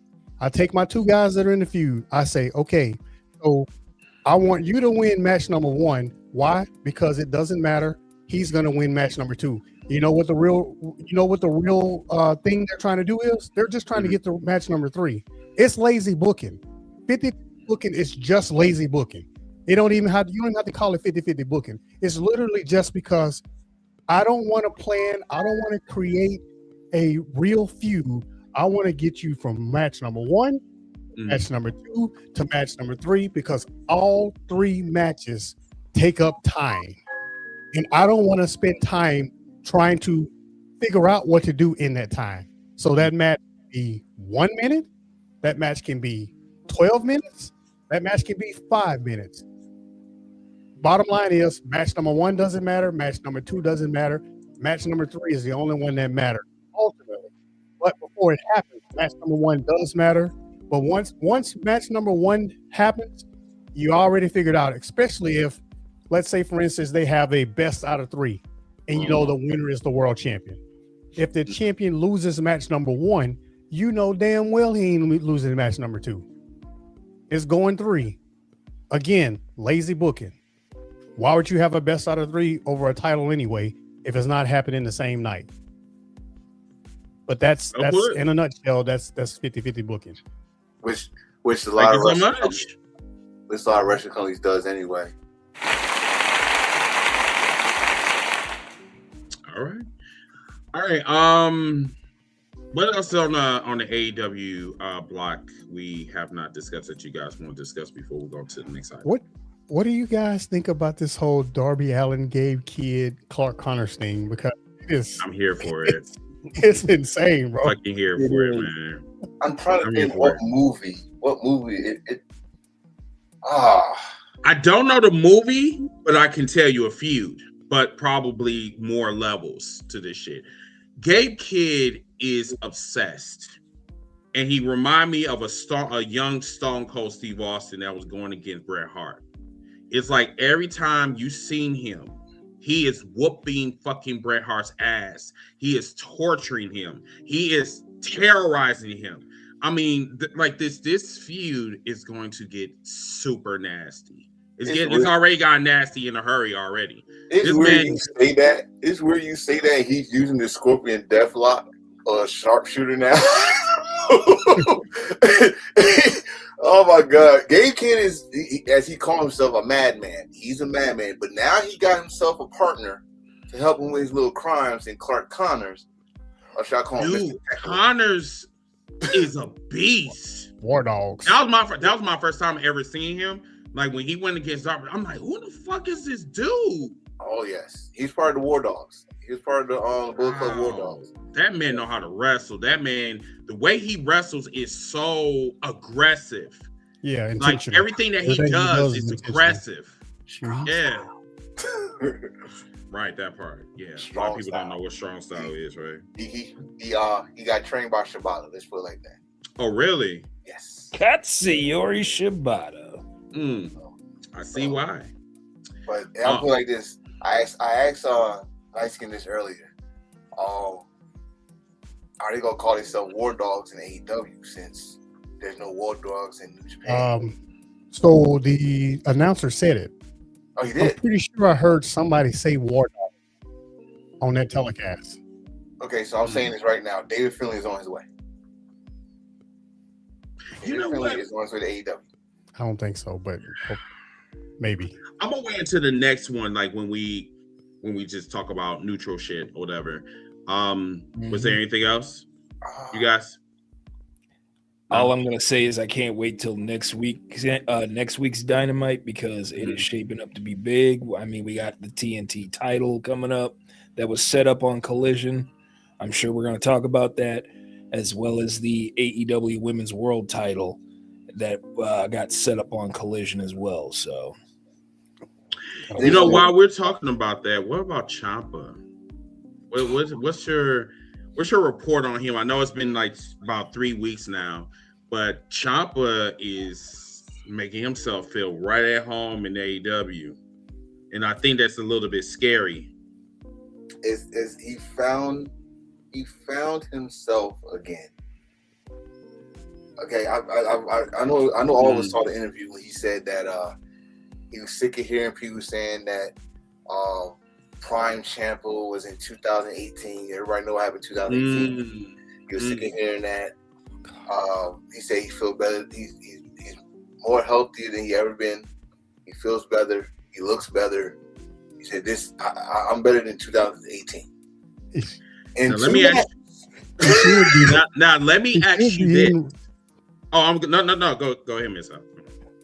I take my two guys that are in the feud. I say, okay, so I want you to win match number 1. Why? Because it doesn't matter. He's gonna win match number 2. You know what the real thing they're trying to do is? They're just trying to get to match number 3. It's lazy booking. 50 booking is just lazy booking. You don't even have to call it 50-50 booking. It's literally just because I don't want to plan. I don't want to create a real feud. I want to get you from match number 1, match number 2 to match number 3, because all 3 matches take up time. And I don't want to spend time trying to figure out what to do in that time. So that match can be 1 minute. That match can be 12 minutes. That match can be 5 minutes. Bottom line is match number 1 doesn't matter. Match number 2 doesn't matter. Match number 3 is the only one that matters ultimately. But before it happens, match number 1 does matter. But once match number 1 happens, you already figured out, especially if, let's say, for instance, they have a best out of 3 and you know the winner is the world champion. If the champion loses match number 1, you know damn well he ain't losing match number 2. It's going 3. Again, lazy booking. Why would you have a best out of 3 over a title anyway if it's not happening the same night? But that's in a nutshell, that's 50-50 booking. Which a lot of wrestling companies does anyway. All right. What else on the AEW block we have not discussed that you guys want to discuss before we go to the next item? What do you guys think about this whole Darby Allin, Gabe Kidd, Clark Connors thing? Because I'm here for it. It's insane, bro. Fucking here for it, man. I'm trying to think what movie it. I don't know the movie, but I can tell you a feud, but probably more levels to this shit. Gabe Kidd is obsessed, and he remind me of a young Stone Cold Steve Austin that was going against Bret Hart. It's like every time you seen him, he is whooping fucking Bret Hart's ass. He is torturing him. He is terrorizing him. I mean, this feud is going to get super nasty. It's already got nasty in a hurry already. It's where you say that he's using the Scorpion Deathlock or sharpshooter now. Oh my God, Gabe Kidd is, as he called himself, a madman. He's a madman, but now he got himself a partner to help him with his little crimes in Clark Connors. Or should I call him Dude, Mr. Connors is a beast. War Dogs. That was my first time ever seeing him. Like when he went against Darby, I'm like, who the fuck is this dude? Oh yes, he's part of the War Dogs. He was part of the Bullet Club War Dogs. That man know how to wrestle. That man, the way he wrestles is so aggressive. Yeah, like intentional. everything that he does is aggressive. Yeah. Right, that part. Yeah. A lot of people don't know what strong style is, right? He got trained by Shibata. Let's put it like that. Oh, really? Yes. Katsuyori Shibata. I see why. But I'll put it like this. I asked Light Skin this earlier. Are they gonna call themselves War Dogs in AEW since there's no War Dogs in New Japan? So the announcer said it. Oh, he I'm did? pretty sure I heard somebody say War Dog on that telecast. Okay, so I'm saying this right now. David Finlay is on his way. David Finlay is on his way to AEW. I don't think so, but maybe. I'm gonna wait until the next one, like when we just talk about neutral shit or whatever. Was there anything else, you guys? All I'm gonna say is I can't wait till next week's Dynamite because it is shaping up to be big. I mean, we got the TNT title coming up that was set up on Collision. I'm sure we're gonna talk about that, as well as the AEW Women's World title that got set up on Collision as well. So, you know, while we're talking about that, what about Ciampa? What's your report on him? I know it's been like about 3 weeks now, but Ciampa is making himself feel right at home in AEW, and I think that's a little bit scary. Is he found himself again? Okay, I know all of us saw the interview when he said that he was sick of hearing people saying that Prime Ciampa was in 2018. Everybody know what happened in 2018. He was sick of hearing that. He said he feels better. He's more healthy than he ever been. He feels better. He looks better. He said, I'm better than 2018. And now, let me ask you. Now let me ask you this. Oh, no. Go ahead, Miss.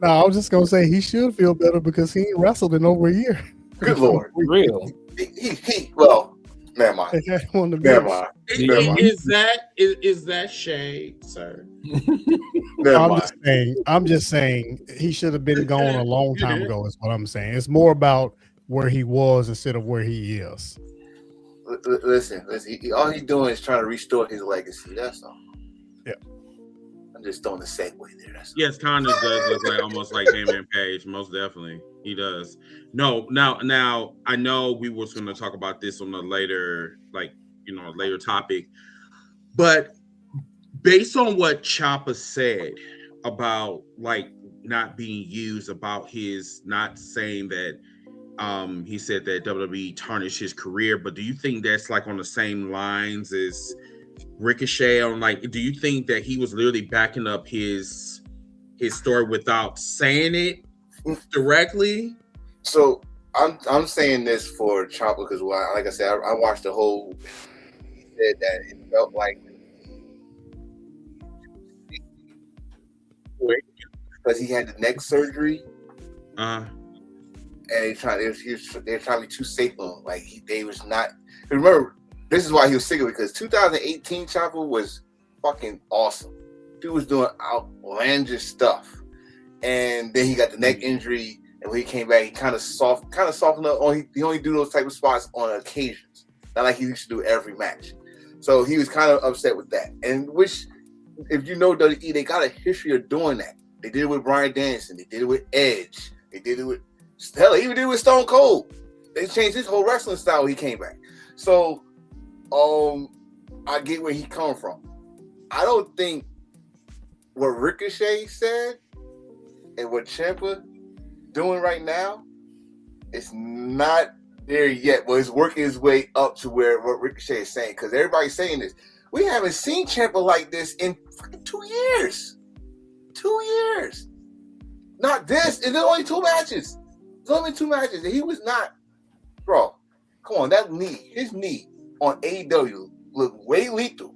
No, I was just gonna say he should feel better because he ain't wrestled in over a year. Good Lord, real. Well, never mind. Never mind. Is that shade, sir? I'm just saying he should have been gone a long time ago. Is what I'm saying. It's more about where he was instead of where he is. Listen. All he's doing is trying to restore his legacy. That's all. Yeah. I'm just throwing a segue there. Yes, Connors does look like almost like Heyman Page. Most definitely, he does. No, now I know we were going to talk about this on a later, later topic, but based on what Ciampa said about like not being used, about his not saying that, he said that WWE tarnished his career, but do you think that's like on the same lines as Ricochet? On like, do you think that he was literally backing up his story without saying it directly? So I'm saying this for Ciampa because, like I said, I watched the whole. He said that it felt like because he had the neck surgery, and they're trying to be too safe on him. Like they was not. Remember, this is why he was sick of it, because 2018 Ciampa was fucking awesome. Dude was doing outlandish stuff, and then he got the neck injury. And when he came back, he kind of softened up. He only do those type of spots on occasions, not like he used to do every match. So he was kind of upset with that. And which, if you know WWE, they got a history of doing that. They did it with Bryan Danielson. They did it with Edge. They did it with they even did it with Stone Cold. They changed his whole wrestling style when he came back. So, I get where he's coming from. I don't think what Ricochet said and what Ciampa doing right now, it's not there yet, but it's working its way up to where what Ricochet is saying, because everybody's saying this. We haven't seen Ciampa like this in fucking 2 years. 2 years. Not this. And there's only 2 matches. There's only 2 matches. And he was not, bro. Come on, that knee, his knee on AEW looked way lethal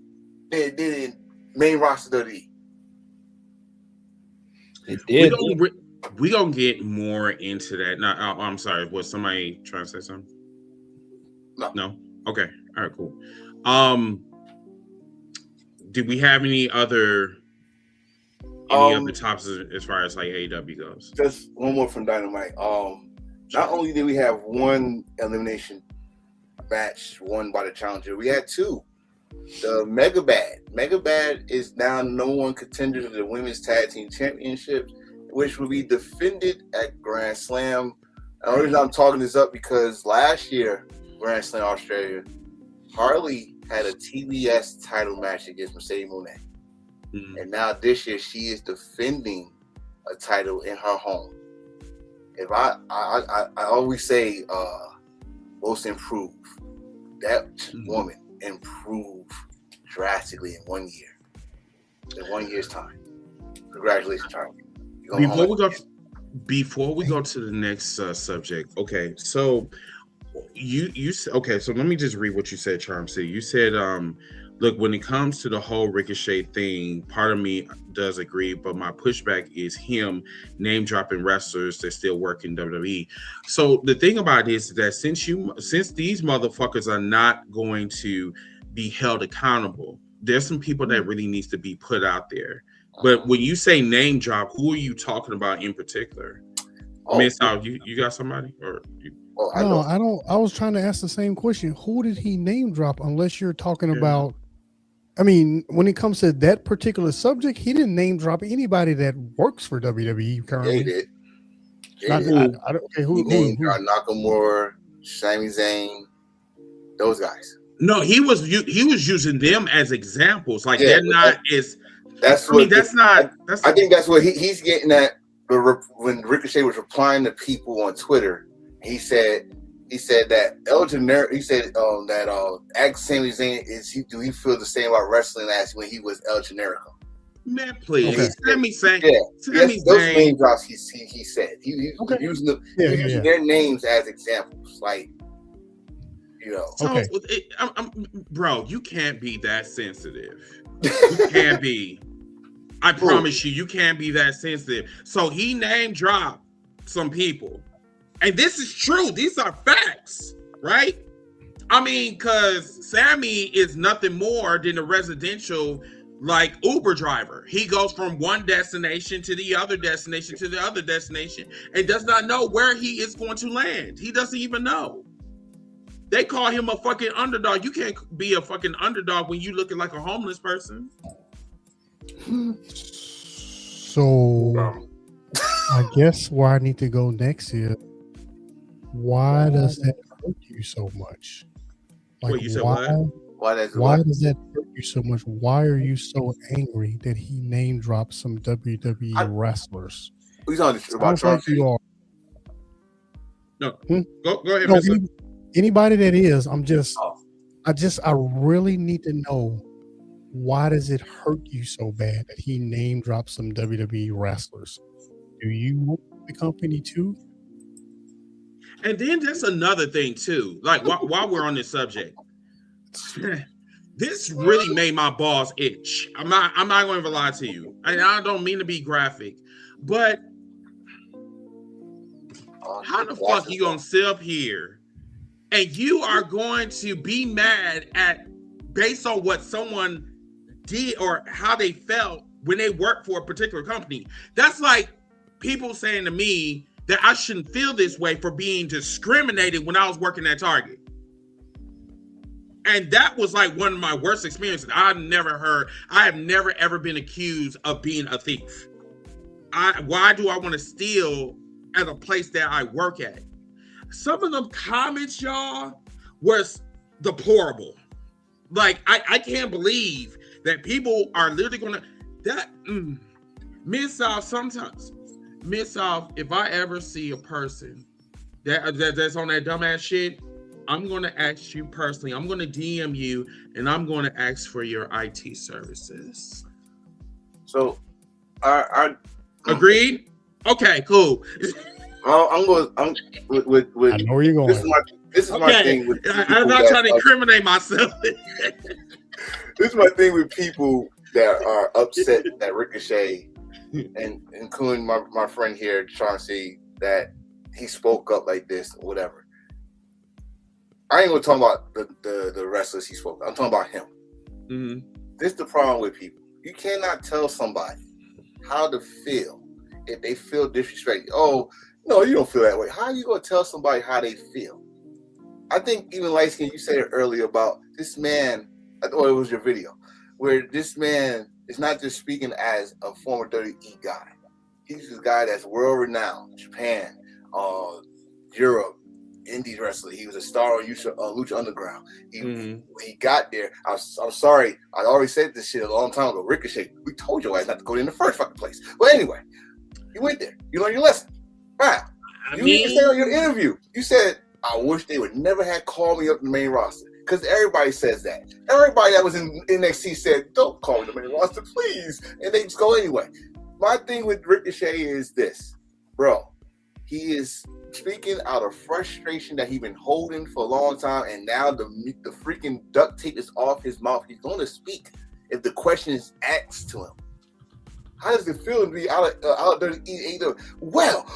than it did in main roster WWE. It did. We gonna get more into that. No, I'm sorry. Was somebody trying to say something? No. Okay. All right. Cool. Did we have any other tops as far as like AEW goes? Just one more from Dynamite. Not only did we have one elimination match won by the challenger, we had 2. The Mega Bad is now #1 contender to the Women's Tag Team Championships, which will be defended at Grand Slam. The only reason I'm talking this up because last year, Grand Slam Australia, Harley had a TBS title match against Mercedes Moné. Mm-hmm. And now this year, she is defending a title in her home. If I always say most improved. That woman improved drastically in 1 year. In 1 year's time. Congratulations, Charlie. Before we go to the next subject, okay, so you okay, so let me just read what you said, Charm City. You said, look, when it comes to the whole Ricochet thing, part of me does agree, but my pushback is him name dropping wrestlers that still work in WWE. So the thing about it is that since these motherfuckers are not going to be held accountable, there's some people that really needs to be put out there. But when you say name drop, who are you talking about in particular? Miss out, you got somebody or you? I don't. I was trying to ask the same question. Who did he name drop? Unless you're talking about. I mean, when it comes to that particular subject, he didn't name drop anybody that works for WWE currently. He did. Who named Nakamura, Sami Zayn, those guys. No, he was using them as examples. Like they're not as. I think that's what he's getting at. When Ricochet was replying to people on Twitter, he said that El Generico. He said that ask Sami Zayn do he feel the same about wrestling as when he was El Generico? Man, please. Okay. Sami Zayn. Those name drops. He said he using them using their names as examples, like. So, bro, you can't be that sensitive. You can't be. I promise you can't be that sensitive. So he name dropped some people. And this is true. These are facts, right? I mean, because Sammy is nothing more than a residential, like, Uber driver. He goes from one destination to the other destination to the other destination and does not know where he is going to land. He doesn't even know. They call him a fucking underdog. You can't be a fucking underdog when you looking like a homeless person. So, I guess where I need to go next is, why does that hurt you so much? Like, what you said? Why does that hurt you so much? Why are you so angry that he name dropped some WWE wrestlers? He's on about like you are. No, go ahead. No, anybody that is, I really need to know, why does it hurt you so bad that he name dropped some WWE wrestlers? Do you work for the company too? And then there's another thing too. Like while we're on this subject, this really made my balls itch. I'm not going to lie to you. I don't mean to be graphic, but how the fuck you gonna sit up here and you are going to be mad at based on what someone did or how they felt when they worked for a particular company? That's like people saying to me that I shouldn't feel this way for being discriminated when I was working at Target. And that was like one of my worst experiences. I have never ever been accused of being a thief. Why do I want to steal at a place that I work at? Some of them comments, y'all, was deplorable. Like, I can't believe that people are literally gonna Mid-South sometimes. Mid-South, if I ever see a person that's on that dumbass shit, I'm going to ask you personally. I'm going to DM you, and I'm going to ask for your IT services. So, I agreed. Okay, cool. I'm with I know where you're going. This is my thing with I'm not trying to incriminate myself. This is my thing with people that are upset that Ricochet and including my friend here, Chauncey, that he spoke up like this or whatever. I ain't gonna talk about the wrestlers he spoke. I'm talking about him. Mm-hmm. This is the problem with people. You cannot tell somebody how to feel if they feel disrespected. Oh, no, you don't feel that way. How are you gonna tell somebody how they feel? I think even Light Skin, you said it earlier about this man. I thought it was your video where this man is not just speaking as a former WWE guy. He's a guy that's world renowned, Japan, Europe, Indies wrestler. He was a star on Lucha Underground. He got there. I'm sorry, I already said this shit a long time ago. Ricochet, we told your ass not to go there in the first fucking place. But anyway, you went there. You learned your lesson. Right. You said on your interview, you said, I wish they would never have called me up in the main roster. Because everybody says that. Everybody that was in NXT said, don't call me the main roster, please. And they just go anyway. My thing with Ricochet is this. Bro, he is speaking out of frustration that he's been holding for a long time, and now the freaking duct tape is off his mouth. He's going to speak if the question is asked to him. How does it feel to be out there to eat? Well,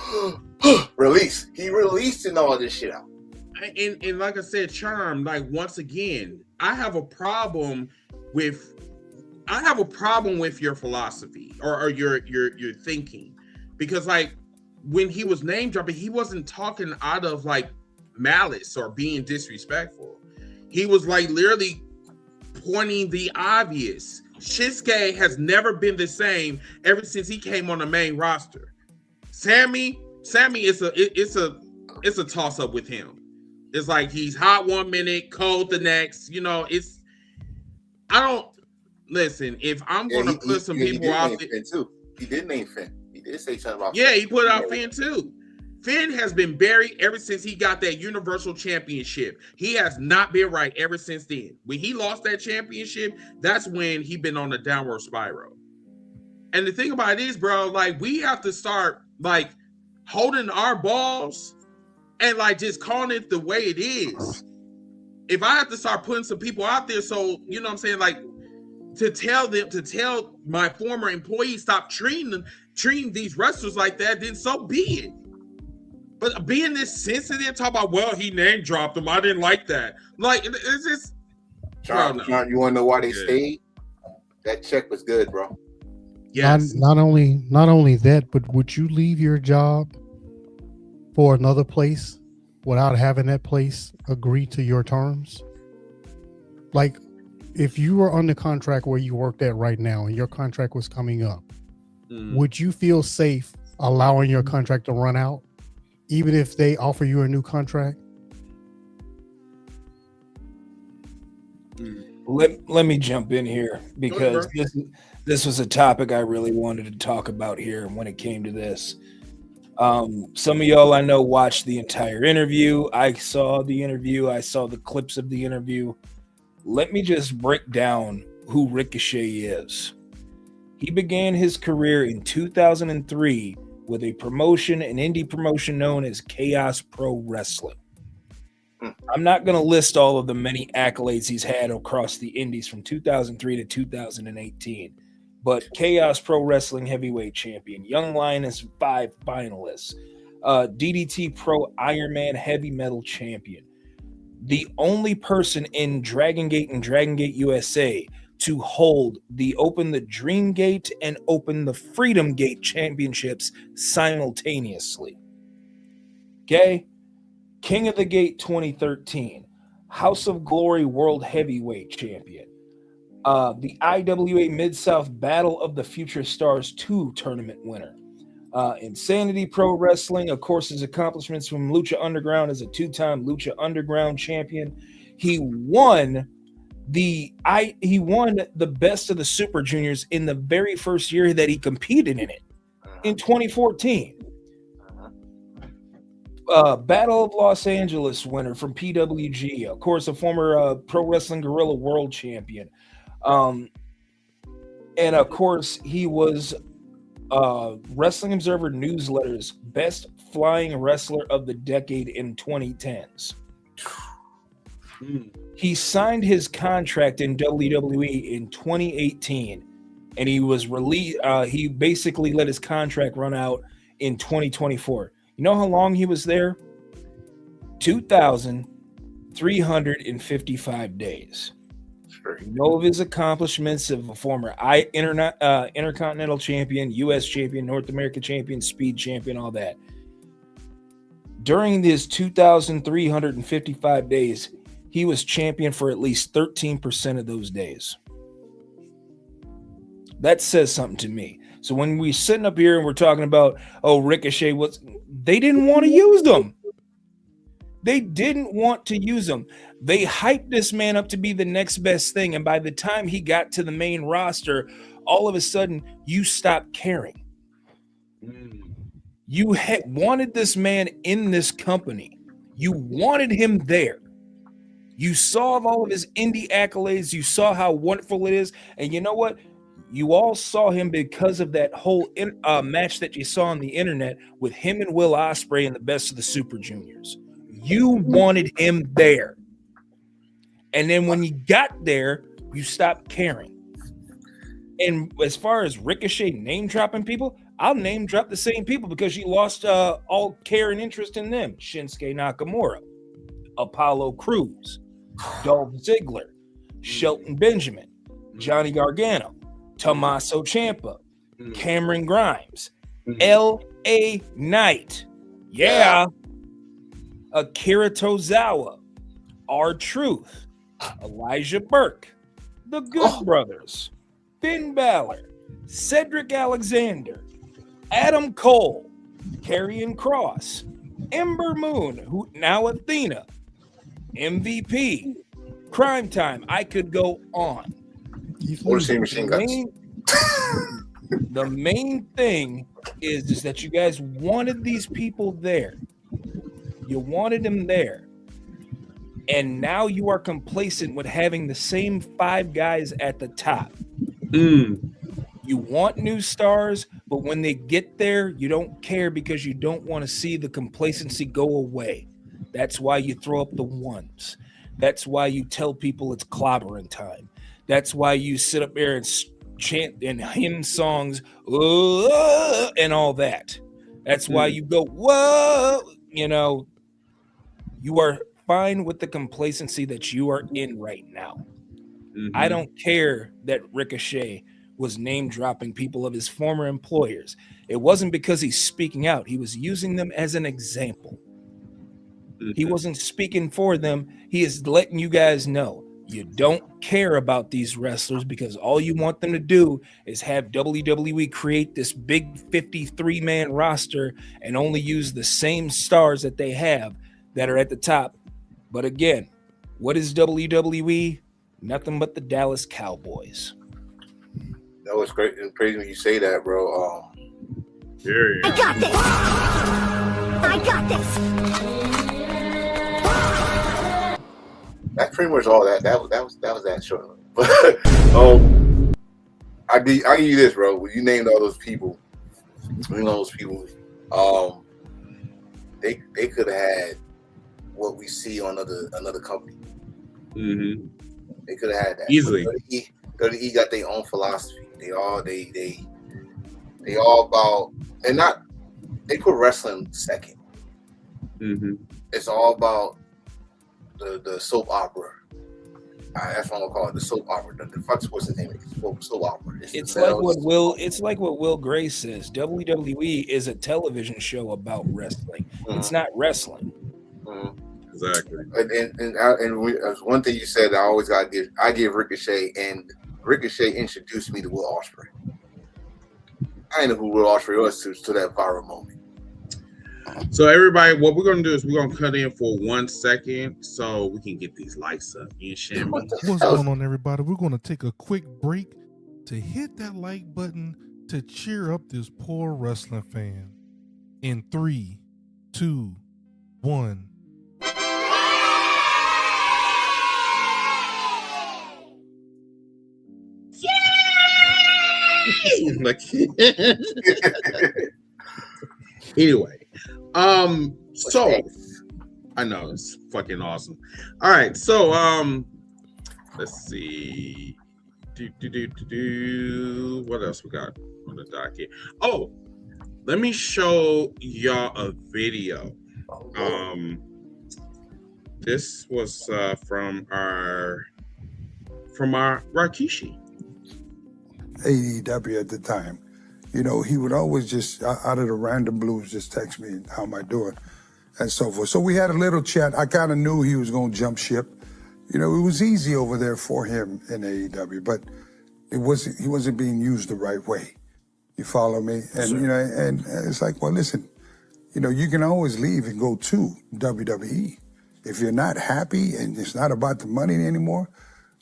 release. He releasing all this shit out. And like I said, Charm, like once again, I have a problem with your philosophy or your thinking, because like when he was name dropping, he wasn't talking out of like malice or being disrespectful. He was like literally pointing the obvious. Shinsuke has never been the same ever since he came on the main roster. Sammy is a toss up with him. It's like he's hot 1 minute, cold the next. You know, if I'm going to put some people out there. Too. He did name Finn. He did say something about Finn. He put out Finn too. Finn has been buried ever since he got that Universal Championship. He has not been right ever since then. When he lost that championship, that's when he been on a downward spiral. And the thing about it is, bro, like we have to start like holding our balls and like just calling it the way it is. If I have to start putting some people out there, so you know what I'm saying, like to tell my former employees stop treating these wrestlers like that, then so be it. But being this sensitive, talk about, well, he name dropped him, I didn't like that. Like it's just John, you want to know why they stayed? That check was good, bro. Yes. Not only that, but would you leave your job for another place without having that place agree to your terms? Like, if you were under contract where you worked at right now and your contract was coming up, would you feel safe allowing your contract to run out, even if they offer you a new contract? Let me jump in here, because this was a topic I really wanted to talk about here when it came to this. Some of y'all I know watched the entire interview. I saw the interview. I saw the clips of the interview. Let me just break down who Ricochet is. He began his career in 2003 with an indie promotion known as Chaos Pro Wrestling. I'm not going to list all of the many accolades he's had across the indies from 2003 to 2018. But Chaos Pro Wrestling Heavyweight Champion, Young Lioness 5 finalists, DDT Pro Ironman Heavy Metal Champion, the only person in Dragon Gate and Dragon Gate USA to open the Dream Gate and open the Freedom Gate championships simultaneously. Okay? King of the Gate 2013, House of Glory World Heavyweight Champion, the IWA Mid-South Battle of the Future Stars 2 tournament winner, Insanity Pro Wrestling, of course, his accomplishments from Lucha Underground as a 2-time Lucha Underground champion. He won the best of the Super Juniors in the very first year that he competed in it, in 2014. Battle of Los Angeles winner from PWG. Of course, a former Pro Wrestling Guerrilla World Champion. And of course, he was Wrestling Observer Newsletter's best flying wrestler of the decade in 2010s. He signed his contract in WWE in 2018, and he was released. He basically let his contract run out in 2024. You know how long he was there? 2,355 days. You know of his accomplishments of a former Intercontinental Champion, U.S. Champion, North American Champion, Speed Champion, all that. During these 2,355 days, he was champion for at least 13% of those days. That says something to me. So when we're sitting up here and we're talking about, Ricochet, they didn't want to use them. They didn't want to use him. They hyped this man up to be the next best thing. And by the time he got to the main roster, all of a sudden, you stopped caring. You wanted this man in this company. You wanted him there. You saw all of his indie accolades. You saw how wonderful it is. And you know what? You all saw him because of that whole match that you saw on the internet with him and Will Ospreay in the Best of the Super Juniors. You wanted him there. And then when you got there, you stopped caring. And as far as Ricochet name dropping people, I'll name drop the same people because you lost all care and interest in them. Shinsuke Nakamura, Apollo Crews, Dolph Ziggler, Shelton Benjamin, Johnny Gargano, Tommaso Ciampa, Cameron Grimes, L.A. Knight. Yeah. Akira Tozawa, R-Truth, Elijah Burke, the Good Brothers, Finn Balor, Cedric Alexander, Adam Cole, Karrion Kross, Ember Moon, who now Athena, MVP, Crime Time. I could go on. The main thing is that you guys wanted these people there. You wanted him there. And now you are complacent with having the same 5 guys at the top. You want new stars, but when they get there, you don't care because you don't want to see the complacency go away. That's why you throw up the ones. That's why you tell people it's clobbering time. That's why you sit up there and chant and hymn songs and all that. That's why you go, whoa, you are fine with the complacency that you are in right now. I don't care that Ricochet was name dropping people of his former employers. It wasn't because he's speaking out. He was using them as an example. He wasn't speaking for them. He is letting you guys know you don't care about these wrestlers because all you want them to do is have WWE create this big 53-man roster and only use the same stars that they have that are at the top. But again, what is WWE? Nothing but the Dallas Cowboys. That was great and crazy when you say that, bro. I got this. I got this. That's pretty much all that. That was that short. But I give you this, bro. When you named all those people, they could have had what we see on another company. They could have had that easily. WWE got their own philosophy. They all about they put wrestling second. It's all about the soap opera. That's what I'm gonna call it, the soap opera. The fuck's what's the name of it? Soap opera. It's like what Will Gray says. WWE is a television show about wrestling. It's not wrestling. Exactly. And one thing you said, I give Ricochet, and Ricochet introduced me to Will Ospreay. I didn't know who Will Ospreay was to that viral moment. So everybody, what we're gonna do is we're gonna cut in for 1 second so we can get these lights up. What's going on, everybody? We're gonna take a quick break to hit that like button to cheer up this poor wrestling fan. In 3, 2, 1. Like, anyway, so I know it's fucking awesome. All right, so let's see. What else we got on the docket? Oh, let me show y'all a video. This was from our Rikishi. AEW at the time. You know, he would always just, out of the random blues, just text me, how am I doing? And so forth. So we had a little chat. I kind of knew he was going to jump ship. You know, it was easy over there for him in AEW, but he wasn't being used the right way. You follow me? And, you know, and it's like, well, listen, you know, you can always leave and go to WWE. If you're not happy and it's not about the money anymore,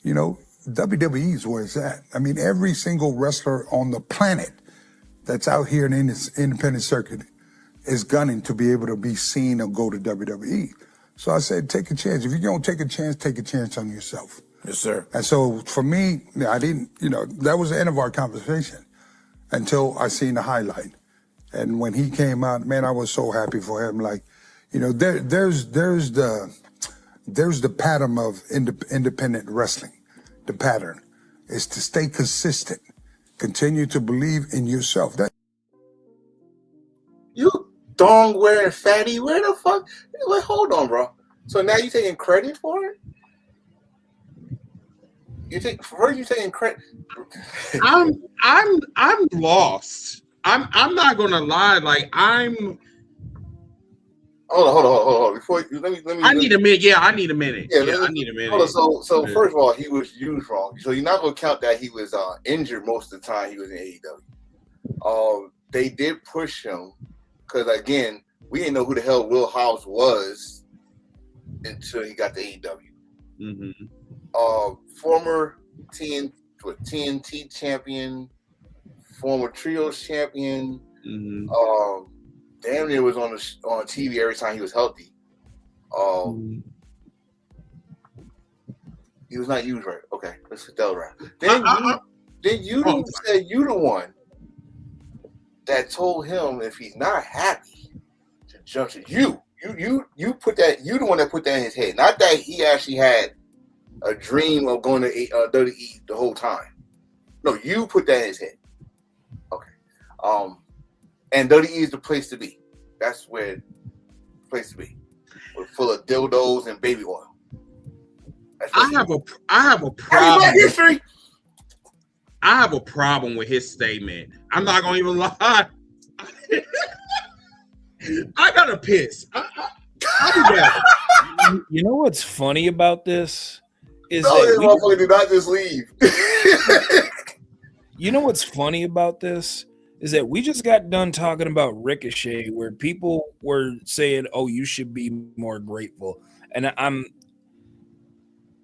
you know, WWE is where it's at. I mean, every single wrestler on the planet that's out here in this independent circuit is gunning to be able to be seen or go to WWE. So I said, take a chance. If you're going to take a chance on yourself. Yes, sir. And so for me, I didn't, you know, that was the end of our conversation until I seen the highlight. And when he came out, man, I was so happy for him. Like, you know, there's the pattern of independent wrestling. The pattern is to stay consistent, continue to believe in yourself. You dong wearing fatty, where the fuck? Wait, hold on, bro. So now you taking credit for it? You taking credit? I'm lost. I'm not gonna lie. Like Hold on. Before let me. I need a minute. Yeah, I need a minute. Yeah, I need a minute. Hold on. So first of all, he was used wrong. So you're not gonna count that he was injured most of the time he was in AEW. They did push him because again, we didn't know who the hell Will Hobbs was until he got to AEW. Mm-hmm. Former TNT champion, former trios champion. Mm-hmm. Damn near was on TV every time he was healthy. He was not used right. Okay, let's get that around. Then you said you the one that told him if he's not happy to jump to you. You put that. You the one that put that in his head. Not that he actually had a dream of going to WWE the whole time. No, you put that in his head. Okay. And WWE is the place to be. That's where the place to be. We're full of dildos and baby oil. I have a problem. I have a problem with his statement. I'm not gonna even lie. I gotta piss. I'll be back. You know what's funny about this is this motherfucker did not just leave. You know what's funny about this is that we just got done talking about Ricochet, where people were saying, "Oh, you should be more grateful," and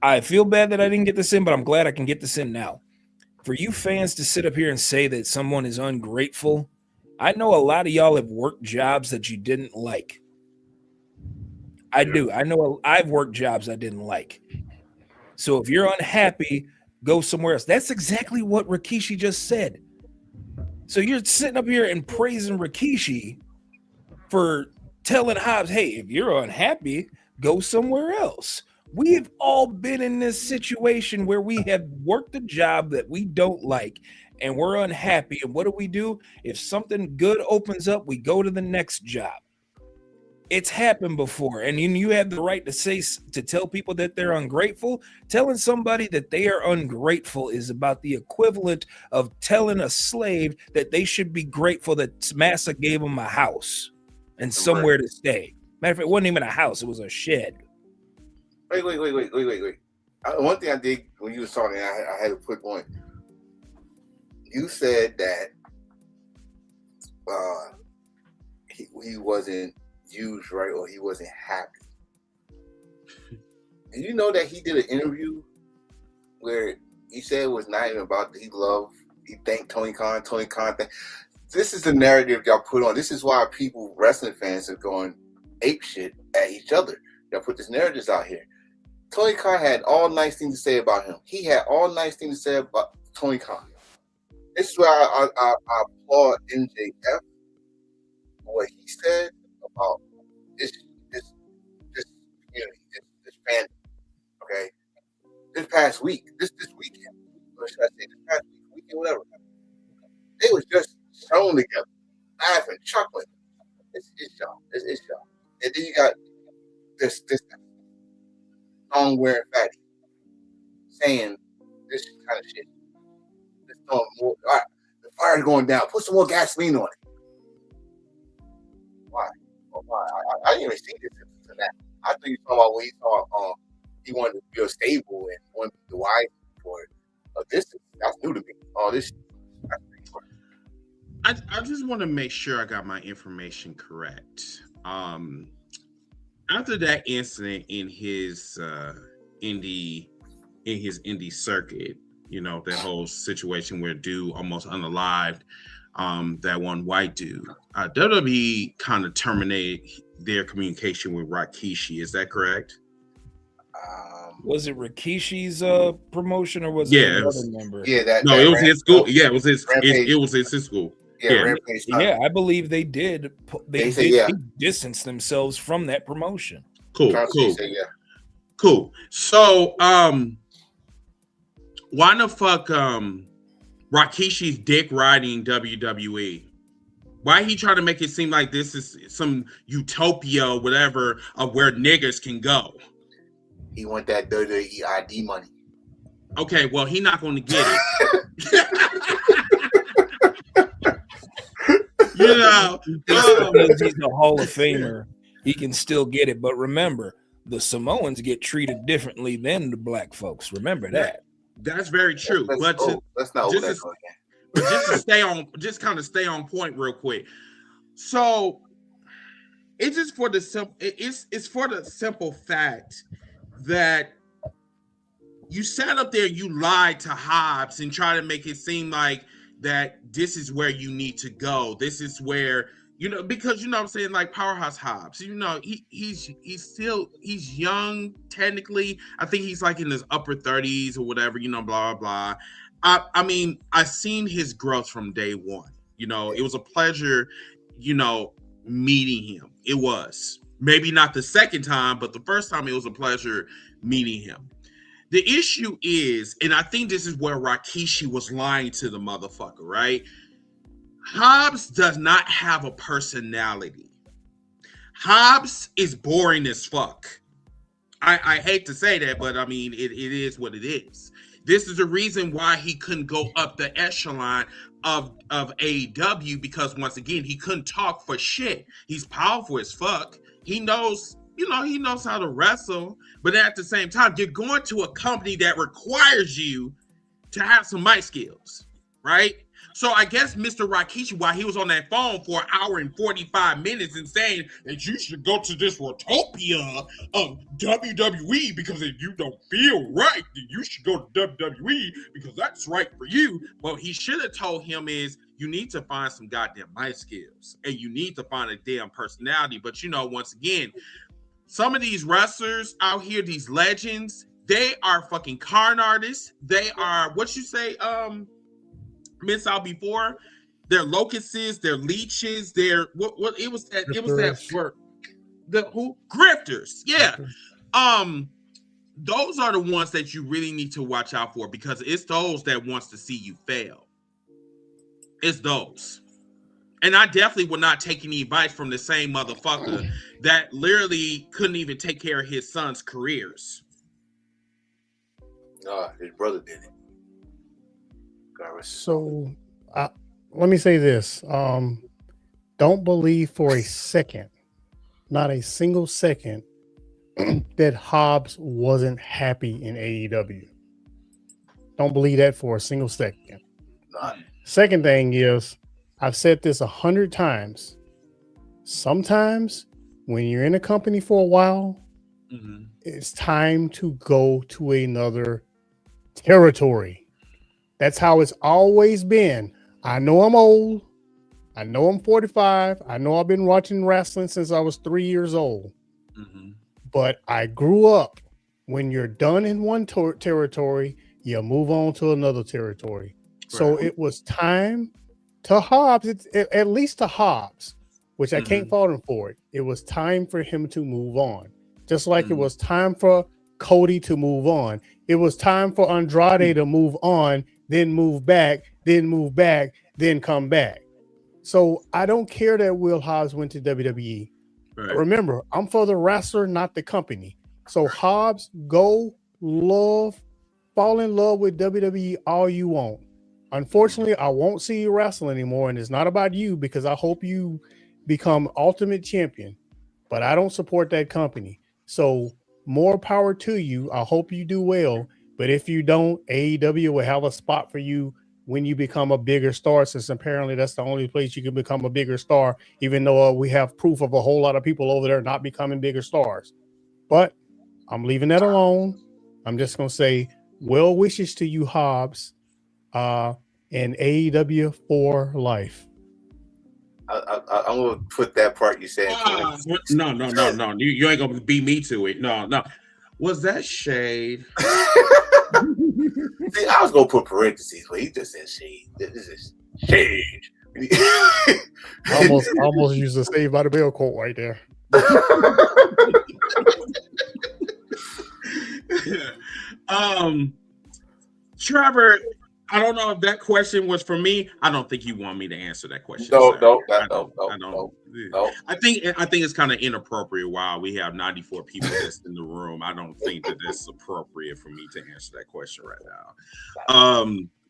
I feel bad that I didn't get this in, but I'm glad I can get this in now. For you fans to sit up here and say that someone is ungrateful, I know a lot of y'all have worked jobs that you didn't like. I do. I know I've worked jobs I didn't like. So if you're unhappy, go somewhere else. That's exactly what Rikishi just said. So you're sitting up here and praising Rikishi for telling Hobbs, hey, if you're unhappy, go somewhere else. We have all been in this situation where we have worked a job that we don't like and we're unhappy. And what do? If something good opens up, we go to the next job. It's happened before. And you have the right to tell people that they're ungrateful. Telling somebody that they are ungrateful is about the equivalent of telling a slave that they should be grateful that Massa gave them a house and somewhere to stay. Matter of fact, it wasn't even a house. It was a shed. Wait. One thing I did when you was talking, I had a quick one. You said that he wasn't used right or he wasn't happy. Did you know that he did an interview where he said it was not even about he thanked Tony Khan. This is the narrative y'all put on. This is why wrestling fans are going, ape shit at each other. Y'all put this narratives out here. Tony Khan had all nice things to say about him. He had all nice things to say about Tony Khan. This is where I applaud MJF for what he said about this community, this fandom. Okay, this past week, this weekend, what should I say? This past weekend, whatever. They was just shown together, laughing, chuckling. It's y'all. It's y'all. And then you got this song wearing fatty saying this kind of shit. Let's throw more. All right, the fire's going down. Put some more gasoline on it. Why? Well, why? I didn't even see this to that. I think you talking about when he saw he wanted to feel stable and wanted the wife for it. That's new to me. Oh, this. I just want to make sure I got my information correct. After that incident in his indie circuit, you know, that whole situation where dude almost unalived that one white dude, WWE kind of terminated their communication with Rikishi. Is that correct? Was it Rikishi's promotion or was it another member? Yeah, it was his school. Yeah, it was his school. Yeah, I believe they did. They distanced themselves from that promotion. Cool. So, why the fuck Rikishi's dick riding WWE? Why he trying to make it seem like this is some utopia or whatever of where niggas can go? He want that WWE ID money. Okay, well, he not going to get it. You know, because he's a Hall of Famer, he can still get it. But remember, the Samoans get treated differently than the black folks. Remember that. That's very true. But just to stay on, just kind of stay on point real quick. So it's just for the simple fact that you sat up there, you lied to Hobbs and try to make it seem like that this is where you need to go. This is where, you know, because, you know what I'm saying, like Powerhouse Hobbs, you know, he's young technically. I think he's like in his upper 30s or whatever, you know, blah, blah, blah. I mean, I've seen his growth from day one. You know, it was a pleasure, you know, meeting him. It was. Maybe not the second time, but the first time it was a pleasure meeting him. The issue is, and I think this is where Rikishi was lying to the motherfucker, right? Hobbs does not have a personality. Hobbs is boring as fuck. I hate to say that, but I mean, it is what it is. This is the reason why he couldn't go up the echelon of AEW, because once again, he couldn't talk for shit. He's powerful as fuck. He knows, you know, he knows how to wrestle, but at the same time, you're going to a company that requires you to have some mic skills, right? So I guess Mr. Rikishi, while he was on that phone for 1 hour and 45 minutes and saying that you should go to this utopia of WWE because if you don't feel right, then you should go to WWE because that's right for you. What he should have told him is, you need to find some goddamn mic skills and you need to find a damn personality. But, you know, once again, some of these wrestlers out here, these legends, they are fucking con artists. They are, what you say, Miss out before, they're locusts, they're leeches, they're what it was that word, the who grifters, yeah. Those are the ones that you really need to watch out for, because it's those that wants to see you fail. It's those. And I definitely would not take any advice from the same motherfucker that literally couldn't even take care of his son's careers. His brother did it. So let me say this. Don't believe for a second, not a single second, that Hobbs wasn't happy in AEW. Don't believe that for a single second. Second thing is, I've said this 100 times. Sometimes when you're in a company for a while, it's time to go to another territory. That's how it's always been. I know I'm old. I know I'm 45. I know I've been watching wrestling since I was 3 years old. Mm-hmm. But I grew up when you're done in one territory, you move on to another territory. So Right. it was time to Hobbs, at least to Hobbs, which I can't fault him for it. It was time for him to move on. Just like it was time for Cody to move on. It was time for Andrade to move on, then move back, then come back. So I don't care that Will Hobbs went to WWE. Right. Remember, I'm for the wrestler, not the company. So Hobbs, go fall in love with WWE all you want. Unfortunately, I won't see you wrestle anymore, and it's not about you because I hope you become Ultimate Champion, but I don't support that company. So more power to you. I hope you do well, but if you don't, AEW will have a spot for you when you become a bigger star, since apparently that's the only place you can become a bigger star, even though we have proof of a whole lot of people over there not becoming bigger stars. But I'm leaving that alone. I'm just going to say well wishes to you, Hobbs, and AEW for life. I'm going to put that part you said. No. You ain't going to beat me to it. No. Was that shade? See, I was going to put parentheses, but he just said shade. This is shade. almost used a Saved by the Bell quote right there. Trevor, I don't know if that question was for me. I don't think you want me to answer that question. No. I think it's kind of inappropriate while we have 94 people that's in the room. I don't think that that's appropriate for me to answer that question right now.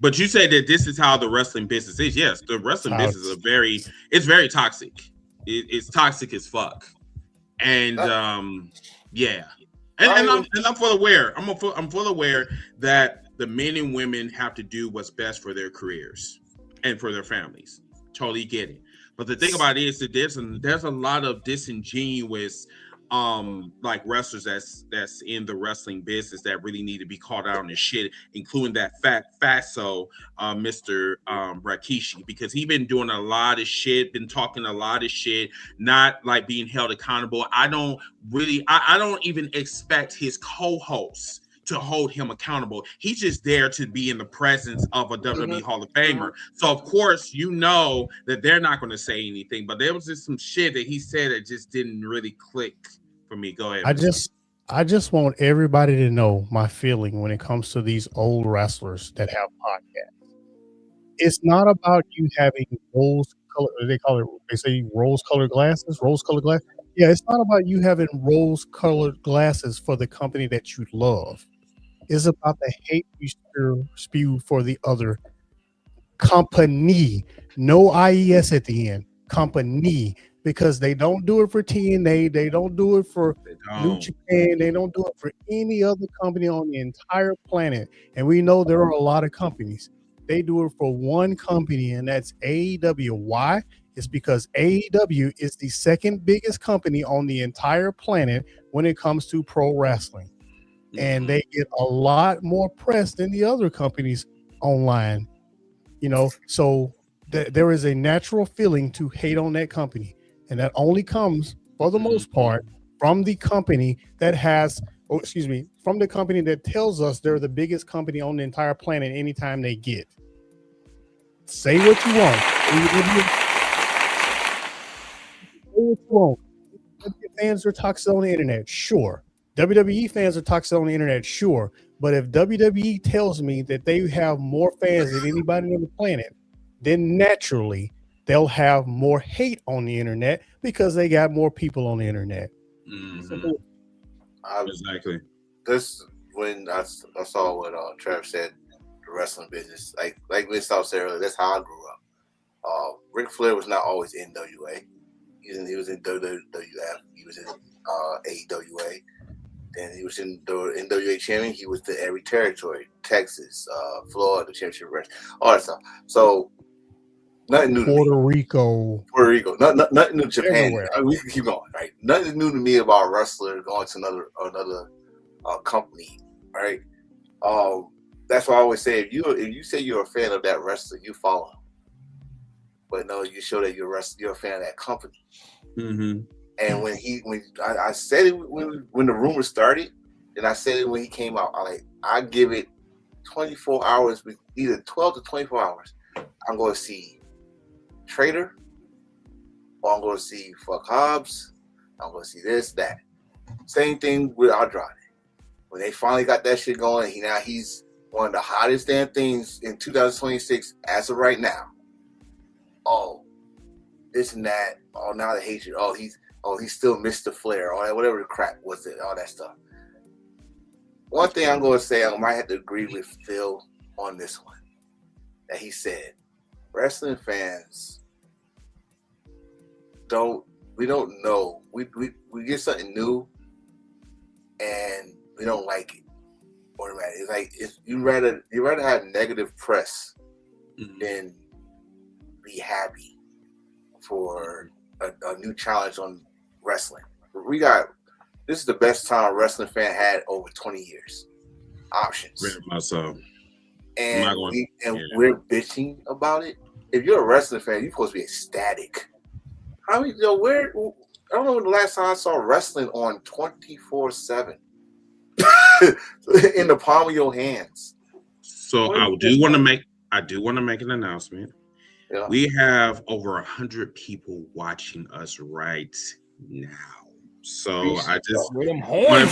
But you said that this is how the wrestling business is. Yes, the wrestling business is very toxic. It's toxic as fuck. And yeah. And I'm fully aware. I'm fully aware that the men and women have to do what's best for their careers and for their families. Totally get it. But the thing about it is that there's a lot of disingenuous like wrestlers that's in the wrestling business that really need to be called out on this shit, including that fatso Mr. Rikishi, because he been doing a lot of shit, been talking a lot of shit, not like being held accountable. I don't even expect his co-hosts to hold him accountable. He's just there to be in the presence of a WWE Hall of Famer. So of course, you know that they're not going to say anything, but there was just some shit that he said that just didn't really click for me. Go ahead. I just want everybody to know my feeling when it comes to these old wrestlers that have podcasts. It's not about you having they say rose-colored glasses. Yeah, it's not about you having rose-colored glasses for the company that you love. It's about the hate you spew for the other company. No IES at the end. Company. Because they don't do it for TNA. They don't do it for New Japan. They don't do it for any other company on the entire planet. And we know there are a lot of companies. They do it for one company, and that's AEW. Why? It's because AEW is the second biggest company on the entire planet when it comes to pro wrestling. And they get a lot more press than the other companies online, so there is a natural feeling to hate on that company. And that only comes, for the most part, from the company that from the company that tells us they're the biggest company on the entire planet anytime they get. Say what you want. Fans are toxic on the internet, sure. WWE fans are toxic on the internet, sure. But if WWE tells me that they have more fans than anybody on the planet, then naturally they'll have more hate on the internet because they got more people on the internet. Exactly. This when I saw what Trev said, the wrestling business, like Liz said earlier, that's how I grew up. Ric Flair was not always in WA. He was in WWF. He was in AWA. Then he was in the NWA champion. He was to every territory: Texas, Florida, championship wrestling, all that stuff. So nothing new. Puerto Rico. Nothing new to Japan. We can keep going, right? Nothing new to me about a wrestler going to another company, right? That's why I always say if you say you're a fan of that wrestler, you follow him. but no, you show that you're a fan of that company. Mm-hmm. And when I said it when the rumor started, and I said it when he came out, I give it 24 hours, either 12 to 24 hours. I'm going to see Trader, or I'm going to see Fuck Hobbs. I'm going to see this, that. Same thing with Andrade. When they finally got that shit going, he's one of the hottest damn things in 2026 as of right now. Oh, this and that. Oh, now the hatred. Oh, he's still Mr. Flair. All that, whatever the crap was it, all that stuff. One thing I'm going to say, I might have to agree with Phil on this one. That he said, wrestling fans we don't know. We get something new and we don't like it. It's like you rather have negative press than be happy for a new challenge on wrestling. This is the best time a wrestling fan had over 20 years. Options. Very much so. And we're bitching about it. If you're a wrestling fan, you're supposed to be ecstatic. I don't know when the last time I saw wrestling on 24/7 in the palm of your hands. So I do want to make an announcement. Yeah. We have over 100 people watching us right now. So I just want to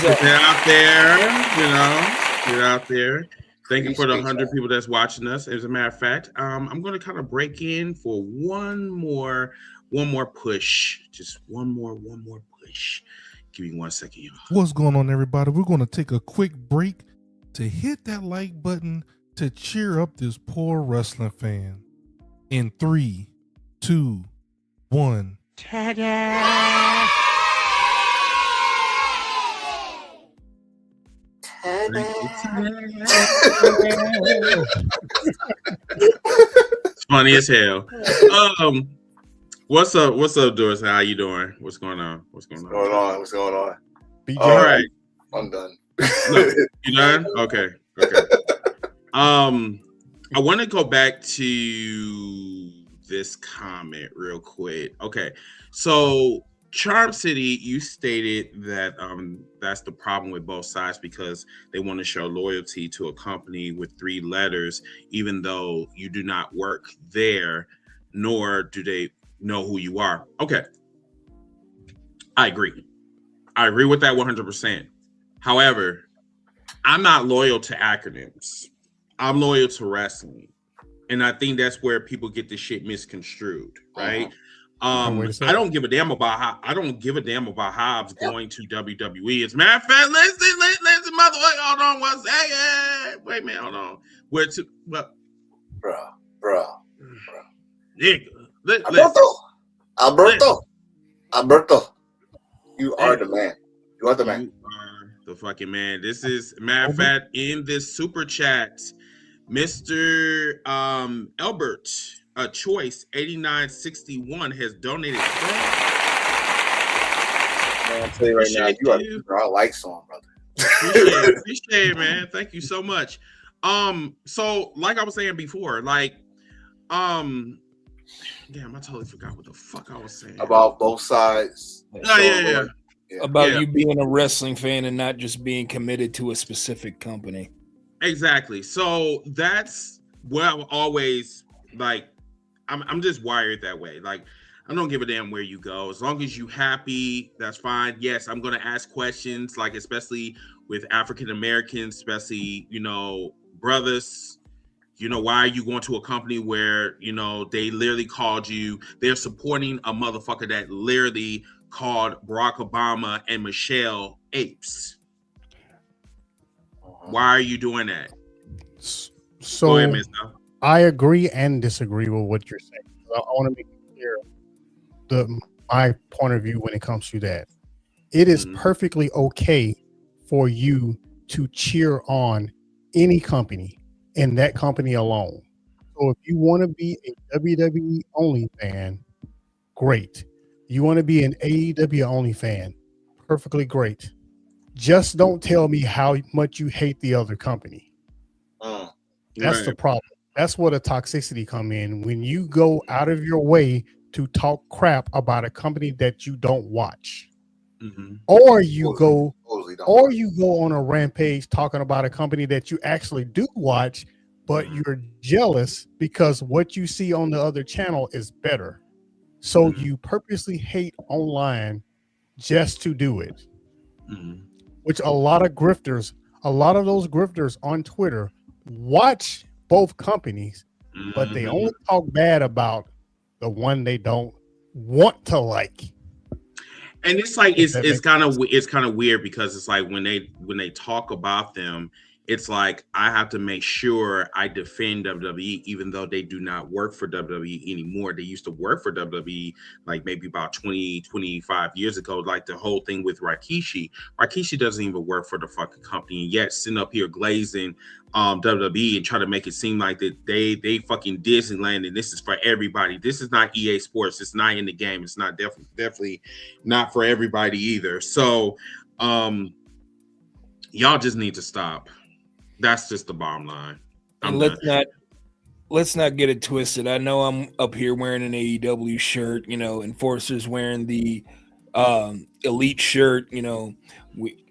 put that out there. Thank you for the 100 people that's watching us. As a matter of fact, I'm going to kind of break in for one more push. Just one more push. Give me 1 second, y'all. What's going on, everybody? We're going to take a quick break to hit that like button to cheer up this poor wrestling fan. In 3, 2, 1. Ta-da! It's funny as hell. What's up, Doris? How you doing? What's going on? What's going on? All right. I'm done. No, you done? Okay. I want to go back to this comment real quick. Okay. So Charm City, you stated that that's the problem with both sides because they want to show loyalty to a company with 3 letters, even though you do not work there, nor do they know who you are. Okay. I agree with that 100%. However, I'm not loyal to acronyms. I'm loyal to wrestling. And I think that's where people get this shit misconstrued, right? I don't give a damn about Hobbs going to WWE. As a matter of fact, listen, motherfucker, hold on one second. Wait a minute, hold on. Where to, bro. Nigga, Alberto, you are the man. You are the man. You are the fucking man. This is, matter of fact, in this super chat, Mr. Albert, a choice 8961 has donated. Man, I'll tell you right now, you are a light song, brother. Appreciate it, man. Thank you so much. So like I was saying before, damn, I totally forgot what the fuck I was saying. About both sides. Yeah. About you being a wrestling fan and not just being committed to a specific company. Exactly. So that's where I've always I'm just wired that way. Like, I don't give a damn where you go. As long as you happy, that's fine. Yes, I'm gonna ask questions, like especially with African Americans, especially, brothers. Why are you going to a company where, they literally called you, they're supporting a motherfucker that literally called Barack Obama and Michelle apes? Why are you doing that? So go ahead, Ms. I agree and disagree with what you're saying. I want to make it clear my point of view when it comes to that. It is perfectly okay for you to cheer on any company and that company alone. So if you want to be a WWE only fan, great. You want to be an AEW only fan, perfectly great. Just don't tell me how much you hate the other company. That's the problem. That's where the toxicity come in. When you go out of your way to talk crap about a company that you don't watch, or you go on a rampage talking about a company that you actually do watch, but you're jealous because what you see on the other channel is better. So you purposely hate online just to do it, which a lot of those grifters on Twitter watch both companies, but they only talk bad about the one they don't want to like. And it's like it's kind of weird because it's like when they talk about them, it's like I have to make sure I defend WWE, even though they do not work for WWE anymore. They used to work for WWE like maybe about 25 years ago, like the whole thing with Rikishi. Rikishi doesn't even work for the fucking company, and yet sitting up here glazing WWE and try to make it seem like that they fucking Disneyland and this is for everybody. This is not EA Sports. It's not in the game. It's not definitely not for everybody either. So y'all just need to stop. That's just the bottom line. And let's not get it twisted. I know I'm up here wearing an AEW shirt, Enforcer's wearing the Elite shirt, and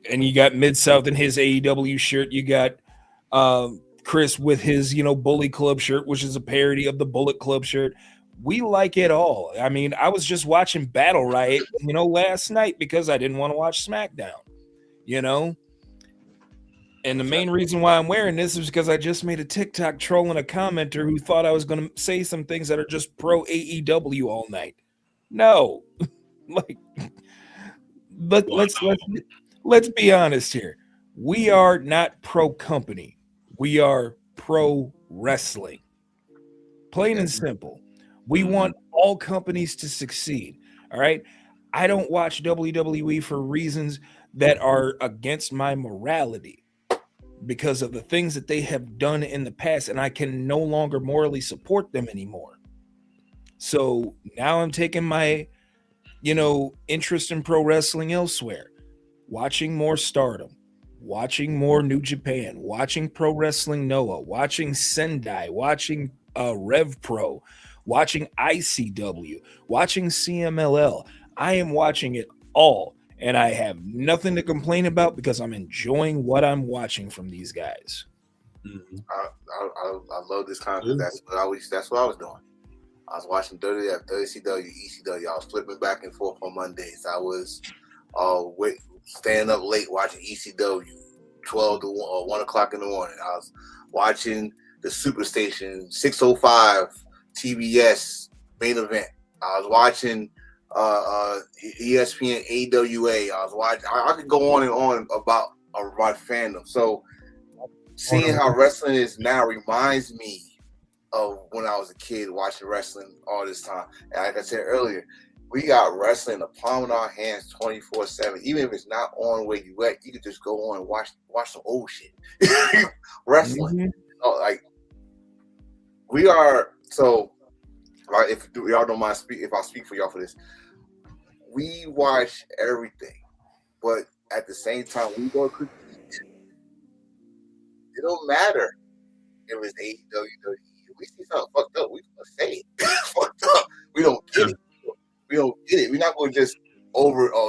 you got Mid-South in his AEW shirt. You got Chris with his, Bully Club shirt, which is a parody of the Bullet Club shirt. We like it all. I mean, I was just watching Battle Riot, last night because I didn't want to watch SmackDown, And the main reason why I'm wearing this is because I just made a TikTok trolling a commenter who thought I was going to say some things that are just pro AEW all night. No, but let's be honest here. We are not pro company. We are pro wrestling. Plain and simple. We want all companies to succeed. All right. I don't watch WWE for reasons that are against my morality, because of the things that they have done in the past, and I can no longer morally support them anymore. So now I'm taking my, interest in pro wrestling elsewhere, watching more Stardom, watching more New Japan, watching Pro Wrestling Noah, watching Sendai, watching Rev Pro, watching ICW, watching CMLL. I am watching it all. And I have nothing to complain about because I'm enjoying what I'm watching from these guys. I love this content. That's what I was doing. I was watching WCW, ECW. I was flipping back and forth on Mondays. I was staying up late watching ECW, 12 to 1 o'clock in the morning. I was watching the Superstation 605 TBS main event. I was watching ESPN AWA. I was watching. I could go on and on about fandom. So seeing how wrestling is now reminds me of when I was a kid watching wrestling all this time. And like I said earlier, we got wrestling in the palm of our hands 24/7. Even if it's not on where you at, you could just go on and watch some old shit. Wrestling, like we are. So if y'all don't mind if I speak for y'all for this. We watch everything, but at the same time, we go critique. It don't matter if it's AEW. We see something fucked up, we gonna say it. Fucked up. We don't get it. We don't get it. We're not gonna just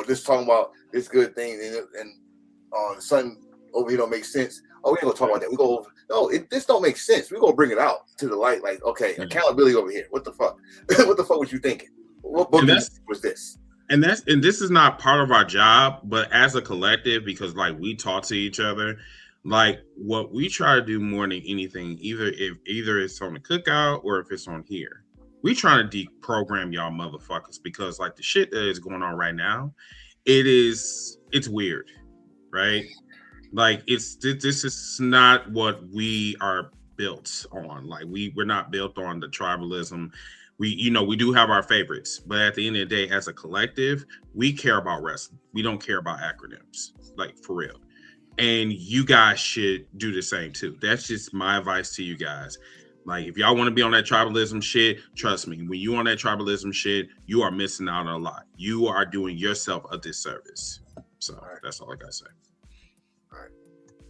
just talking about this good thing and something over here don't make sense. Oh, we ain't gonna talk about that. We go over. No, this don't make sense. We're gonna bring it out to the light. Like, okay, accountability over here. What the fuck? What the fuck was you thinking? What book was this? And this is not part of our job, but as a collective, because like we talk to each other, like what we try to do more than anything, either it's on the cookout or if it's on here, we try to deprogram y'all motherfuckers, because like the shit that is going on right now, it's weird, right? Like this is not what we are built on. Like we're not built on the tribalism. We do have our favorites, but at the end of the day, as a collective, we care about wrestling. We don't care about acronyms, like for real. And you guys should do the same too. That's just my advice to you guys. Like, if y'all want to be on that tribalism shit, trust me, when you on that tribalism shit, you are missing out on a lot. You are doing yourself a disservice. So that's all I gotta say. All right.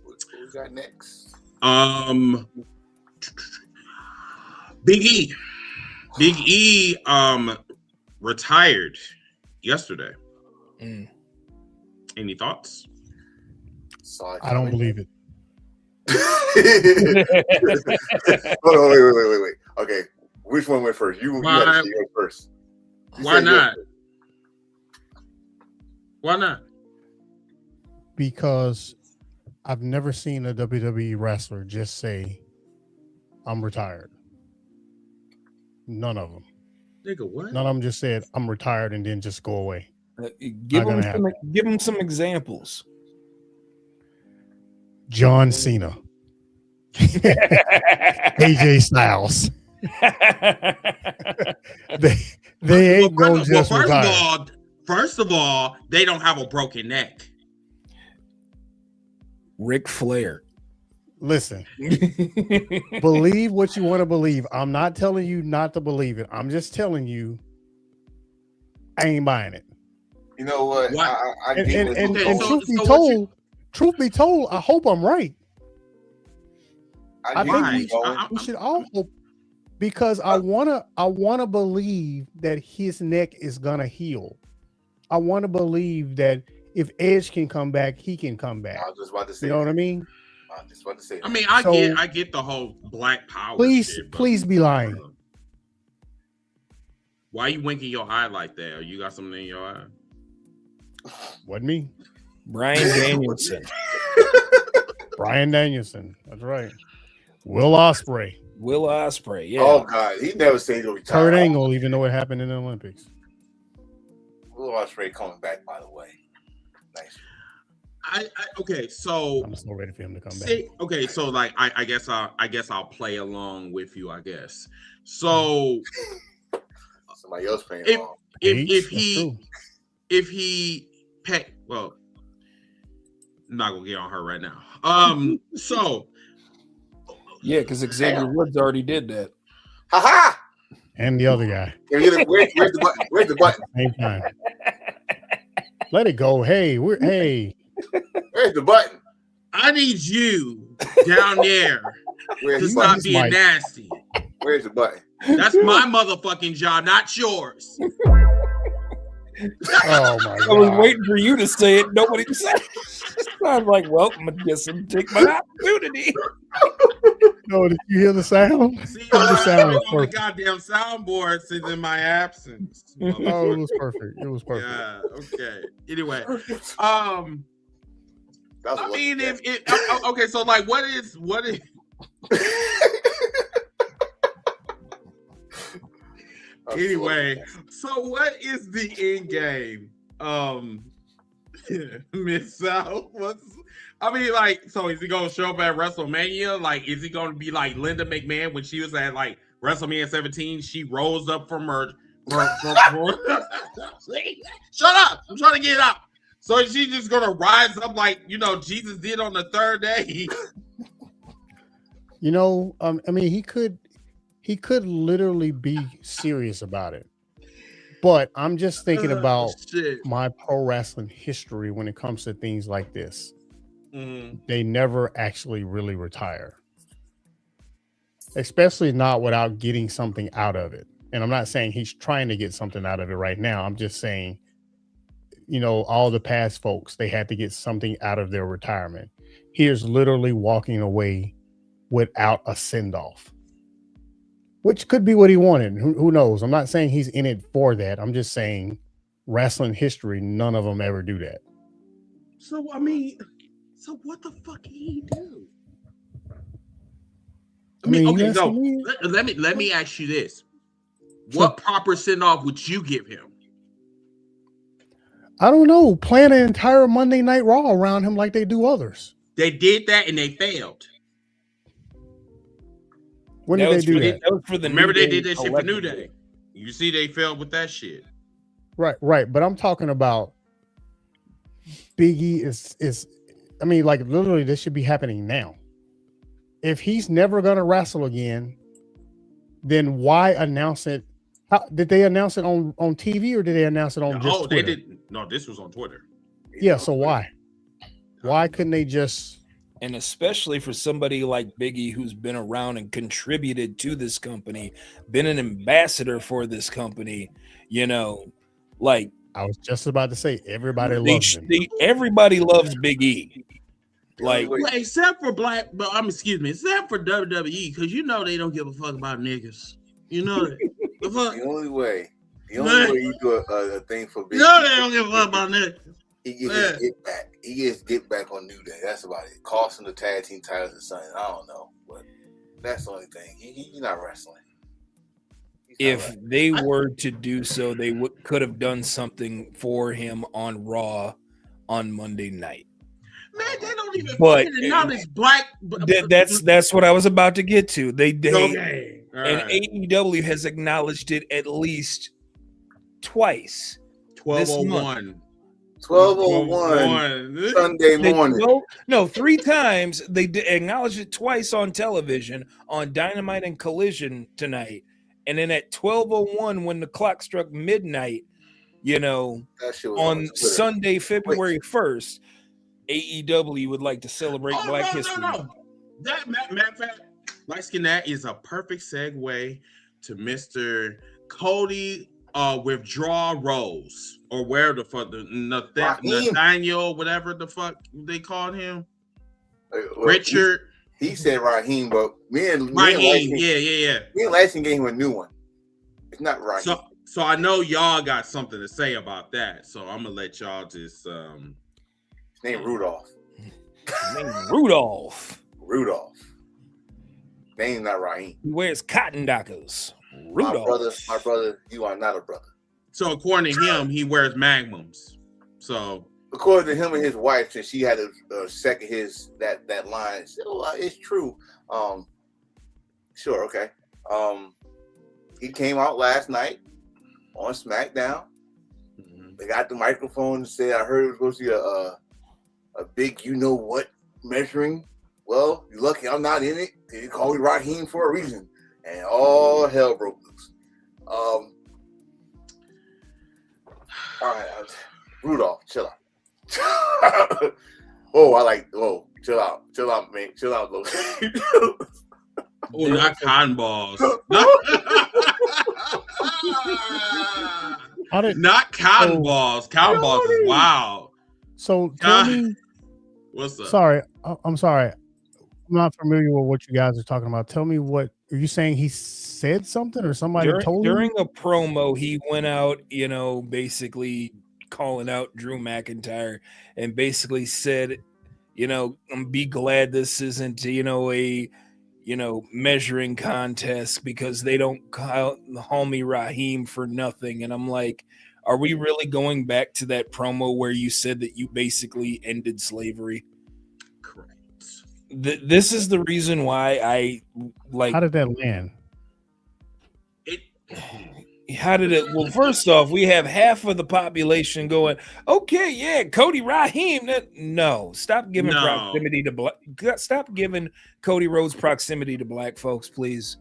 What we got next? Big E. Big E retired yesterday. Any thoughts? I don't believe it. Hold on, wait. Okay, which one went first? You had to go first. Why not? Why not? Because I've never seen a WWE wrestler just say, "I'm retired." None of them. Nigga, what? None of them just said, "I'm retired," and then just go away. Give them some examples. John Cena. AJ Styles. they ain't gonna just retire. First of all, they don't have a broken neck. Ric Flair. Listen, believe what you want to believe. I'm not telling you not to believe it. I'm just telling you, I ain't buying it. You know what? Truth be told, I hope I'm right. I think we should all hope, because I wanna believe that his neck is gonna heal. I want to believe that if Edge can come back, he can come back. I was just about to say, you know what I mean? I was just about to say. I mean, I get the whole Black Power. Please be lying. Why are you winking your eye like that? You got something in your eye? Wasn't me. Bryan Danielson. Bryan Danielson. That's right. Will Ospreay. Yeah. Oh God, he never said he'll retire. Kurt Angle, even though it happened in the Olympics. Will Ospreay coming back, by the way. Nice. Okay, so I'm so ready for him to come back. Okay, so like I guess I'll play along with you. I guess so. Somebody else playing along. If he pet, well, I'm not gonna get on her right now. So yeah, because Xavier Woods already did that. Ha! And the other guy. Where's the button? Where's the button? Same time. Let it go. Hey, where's the button? I need you down there to stop being nasty. Where's the button? That's my motherfucking job, not yours. Oh my God. I was waiting for you to say it. Nobody said it. I was like, well, I'm gonna guess and take my opportunity. No, did you hear the sound? See, the sound was on the perfect. goddamn soundboard since in my absence. Oh, it was perfect. It was perfect. Yeah. Okay. Anyway, I mean, okay, so like, what is? Anyway, so what is the end game? Miss South, I mean, like, so is he gonna show up at WrestleMania? Like, is he gonna be like Linda McMahon when she was at like WrestleMania 17? She rose up from her. Shut up! I'm trying to get it out. So is she just gonna rise up like Jesus did on the third day? I mean, he could literally be serious about it. But I'm just thinking about my pro wrestling history when it comes to things like this. Mm-hmm. They never actually really retire, especially not without getting something out of it. And I'm not saying he's trying to get something out of it right now. I'm just saying, all the past folks, they had to get something out of their retirement. He is literally walking away without a send-off, which could be what he wanted. Who knows? I'm not saying he's in it for that. I'm just saying wrestling history, none of them ever do that. So, I mean, what the fuck did he do? Okay, so let me ask you this. What proper send-off would you give him? I don't know. Plan an entire Monday Night Raw around him like they do others. They did that and they failed. When did they do that? That was for the Remember, they did that shit for New Day. You see, they failed with that shit. Right. But I'm talking about Big E is. I mean, like literally, this should be happening now. If he's never gonna wrestle again, then why announce it? Did they announce it on TV or did they announce it on just Twitter? They did. No, this was on Twitter. Yeah. So why? Why couldn't they just And especially for somebody like Biggie, who's been around and contributed to this company, been an ambassador for this company, like I was just about to say everybody loves him. everybody loves Big E. Like, except for except for WWE, because they don't give a fuck about niggas. You know that. The only way you do a thing for Big E. No, they don't give a fuck about niggas. He gets get back. He gets get back on New Day. That's about it. Costing the tag team titles or something. I don't know, but that's the only thing. He's not wrestling. If they were to do so, they could have done something for him on Raw on Monday night. Man, they don't even. But not as black. That's what I was about to get to. Okay. And AEW has acknowledged it at least twice. 12:01. 12:01 Sunday morning. No, 3 times. They acknowledged it twice on television on Dynamite and Collision tonight. And then at 12:01, when the clock struck midnight, on Sunday, February 1st, AEW would like to celebrate Black History. No. That matter of fact, Light Skin, that is a perfect segue to Mr. Cody Withdraw Rose, or where the fuck Nathaniel, whatever the fuck they called him. Richard. He said Raheem, but me and Raheem, yeah. Me and Langston gave him a new one. It's not Raheem. So I know y'all got something to say about that. So I'm gonna let y'all just His name Rudolph. Rudolph. Name not Raheem. He wears cotton dockers. Rudolph. My brother, you are not a brother. So according to him, he wears magnums. So according to him and his wife, since she had to second his that line, it's true. Sure, okay. He came out last night on SmackDown. Mm-hmm. They got the microphone and said, "I heard it was going to be a big, measuring. Well, you're lucky I'm not in it. They call me Raheem for a reason." And all hell broke loose. All right, Rudolph, chill out. Chill out, man. Chill out, Logan. Oh, not cotton balls. Not cotton balls. Cotton balls is wild. So tell me. What's up? Sorry, I'm sorry. I'm not familiar with what you guys are talking about. Tell me, what are you saying? He said something, or somebody told him? During a promo, he went out, basically calling out Drew McIntyre, and basically said, be glad this isn't, a measuring contest, because they don't call me Raheem for nothing. And I'm like, are we really going back to that promo where you said that you basically ended slavery? Correct. This is the reason why I like. How did that land? How did it? Well, first off, we have half of the population going, okay, yeah, Cody Raheem. No, stop giving proximity to black. Stop giving Cody Rhodes proximity to black folks, please.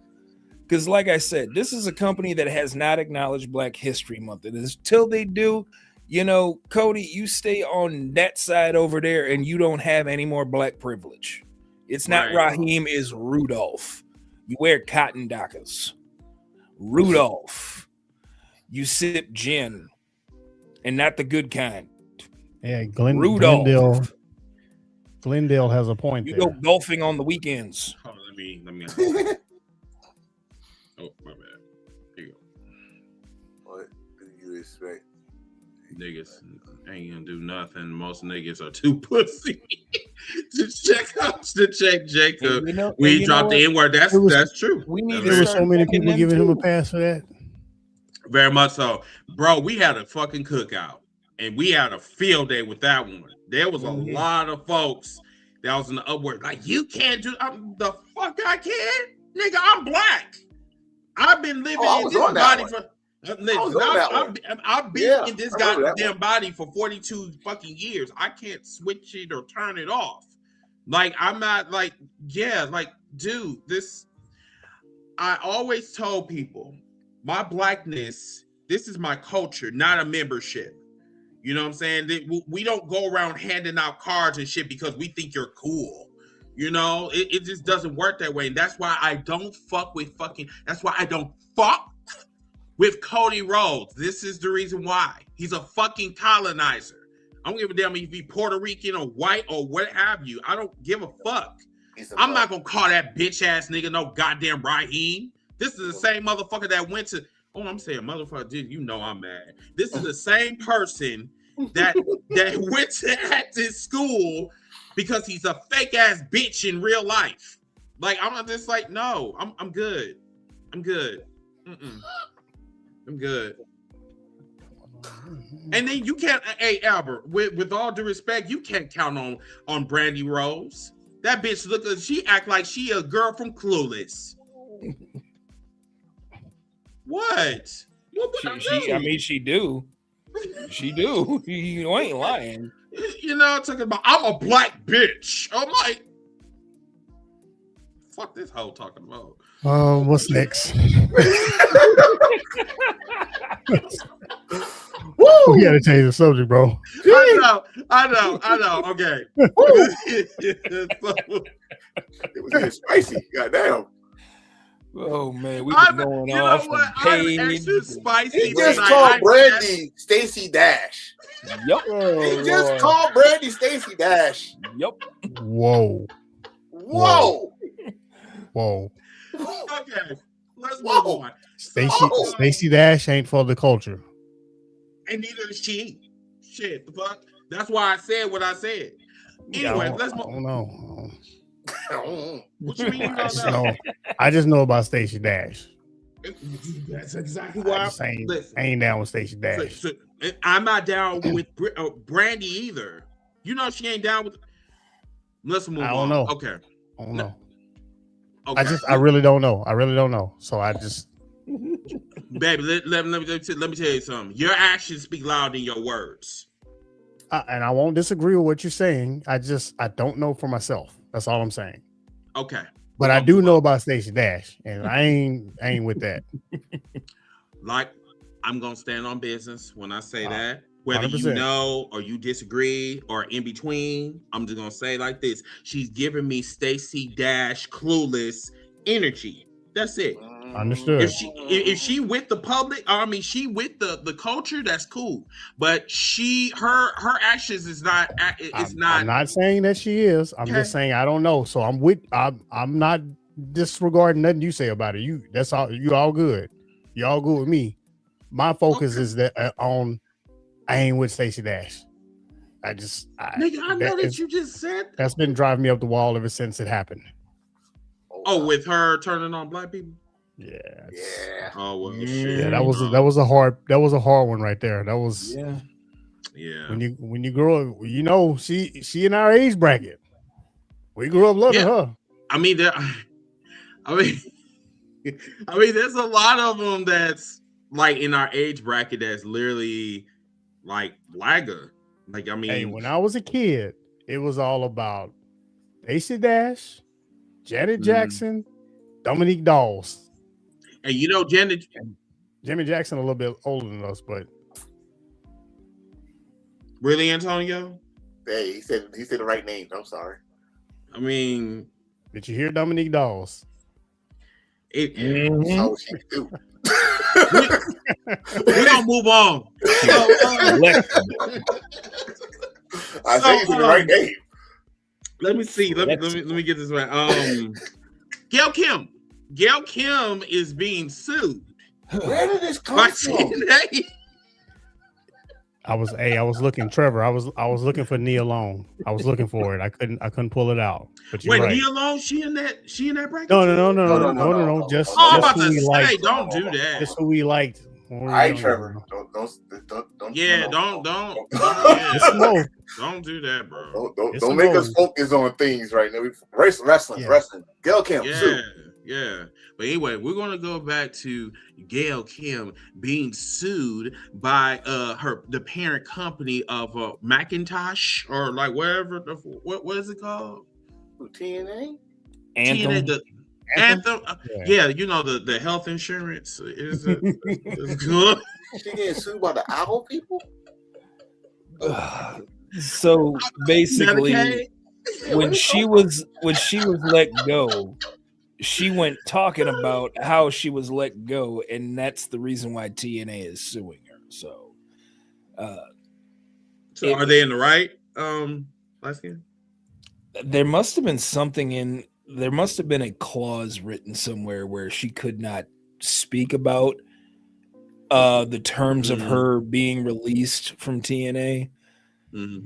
Because, like I said, this is a company that has not acknowledged Black History Month. And until they do, Cody, you stay on that side over there, and you don't have any more black privilege. It's not Raheem, is Rudolph. You wear cotton dockers. Rudolph. You sip gin, and not the good kind. Yeah, Rudolph. Glendale has a point. You there. go golfing on the weekends. Oh, let me. Oh, my bad. Here you go. What do you expect? Niggas ain't gonna do nothing. Most niggas are too pussy to check Jacob. We dropped the N-word. That's true. There were so many people giving him a pass for that. Very much so. Bro, we had a fucking cookout, and we had a field day with that one. There was a lot of folks that was in the upward. Like, you can't do the fuck I can? Nigga, I'm black. I've been living in this body for... I've been in this goddamn body for 42 fucking years. I can't switch it or turn it off. Like, I'm not like, dude, this... I always told people, my blackness, this is my culture, not a membership. You know what I'm saying? We don't go around handing out cards and shit because we think you're cool. You know, it just doesn't work that way. And that's why I don't fuck with Cody Rhodes. This is the reason why. He's a fucking colonizer. I don't give a damn if he's Puerto Rican or white or what have you. I don't give a fuck. I'm not gonna call that bitch ass nigga no goddamn Raheem. This is the same motherfucker that went to. Oh, I'm saying motherfucker, dude, you know I'm mad. This is the same person that went to at this school because he's a fake ass bitch in real life. Like I'm just like, no, I'm good. I'm good. I'm good. And then you can't, hey Albert, with all due respect, you can't count on Brandy Rose. That bitch she act like she a girl from Clueless. What? She do. She do. You ain't lying. You know, talking about I'm a black bitch. I'm like, fuck this hoe talking about. What's next? Woo! We gotta change the subject, bro. I know. Okay. It was getting spicy. Goddamn. Oh man, we've been going off. I'm extra spicy. He just called Brandy Stacey Dash. Yep. He just called Brandy Stacey Dash. Yep. Whoa. Okay, let's move on. Stacey Dash ain't for the culture. And neither is she. Shit, the fuck. That's why I said what I said. Anyway, let's move. I don't know. What you mean you don't know? I just know about Stacey Dash. That's exactly why I ain't down with Stacey Dash. So, I'm not down with Brandy either. You know she ain't down with. Let's move on. I don't know. Okay. I don't know. Okay. I really don't know. So I just. Baby, let me tell you something. Your actions speak louder than your words. And I won't disagree with what you're saying. I don't know for myself. That's all I'm saying. Okay. But I do know about Stacey Dash, and I ain't with that. Like, I'm gonna stand on business when I say that. Whether 100%. you know or you disagree or in between, I'm just gonna say like this. She's giving me Stacey Dash Clueless energy. That's it. Understood. If she with the public, she with the culture, that's cool. But her actions is not. I'm not saying that she is. I'm just saying I don't know. So I'm not disregarding nothing you say about it. That's all. You all good. You all good with me. My focus is that I ain't with Stacey Dash. Nigga, I know that you just said that's been driving me up the wall ever since it happened. Oh, with her turning on black people. Yeah. Oh well. Yeah, shit. that was a hard one right there. That was yeah. When you grow up, you know, she in our age bracket. We grew up loving her. I mean, there's a lot of them that's like in our age bracket that's literally like blagger. Like, I mean, hey, when I was a kid, it was all about Stacey Dash, Janet Jackson, Dominique Dawes. And you know, Jimmy Jackson a little bit older than us, but really, Antonio? Hey, he said the right name. I'm sorry. I mean, did you hear Dominique Dawes? We're gonna move on. I think it's the right name. Let me see. Let me get this right. Gail Kim is being sued. Where did this come from? I was looking, Trevor. I was looking for Nia Long. I was looking for it. I couldn't pull it out. But you're right. Nia Long, she in that bracket? No. Just I'm about who to we say, liked. don't do that. Just who we liked. All right, Trevor. Don't. Yeah, don't. Don't do that, bro. Don't make us focus on things right now. Wrestling. Gail Kim. Yeah. But anyway, we're gonna go back to Gail Kim being sued by the parent company of Macintosh or like whatever. What is it called? TNA. Anthem. Yeah, you know the health insurance is good. She getting sued by the owl people. So basically, Medicaid? when she was let go, she went talking about how she was let go, and that's the reason why TNA is suing her. So, So are they in the right? Last game? There must have been something in. There must have been a clause written somewhere where she could not speak about the terms of her being released from TNA.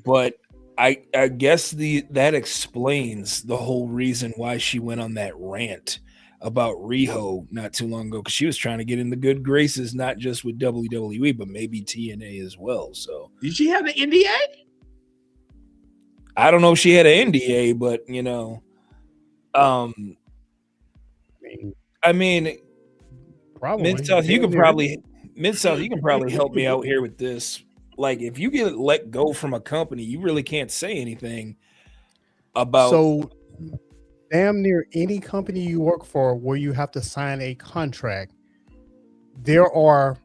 But I guess that explains the whole reason why she went on that rant about Riho not too long ago, because she was trying to get in the good graces, not just with WWE, but maybe TNA as well. So did she have an NDA? I don't know if she had an NDA, but you know, I mean, probably Mid-South, you can probably help me out here with this. Like, if you get let go from a company, you really can't say anything about. So, damn near any company you work for where you have to sign a contract, there are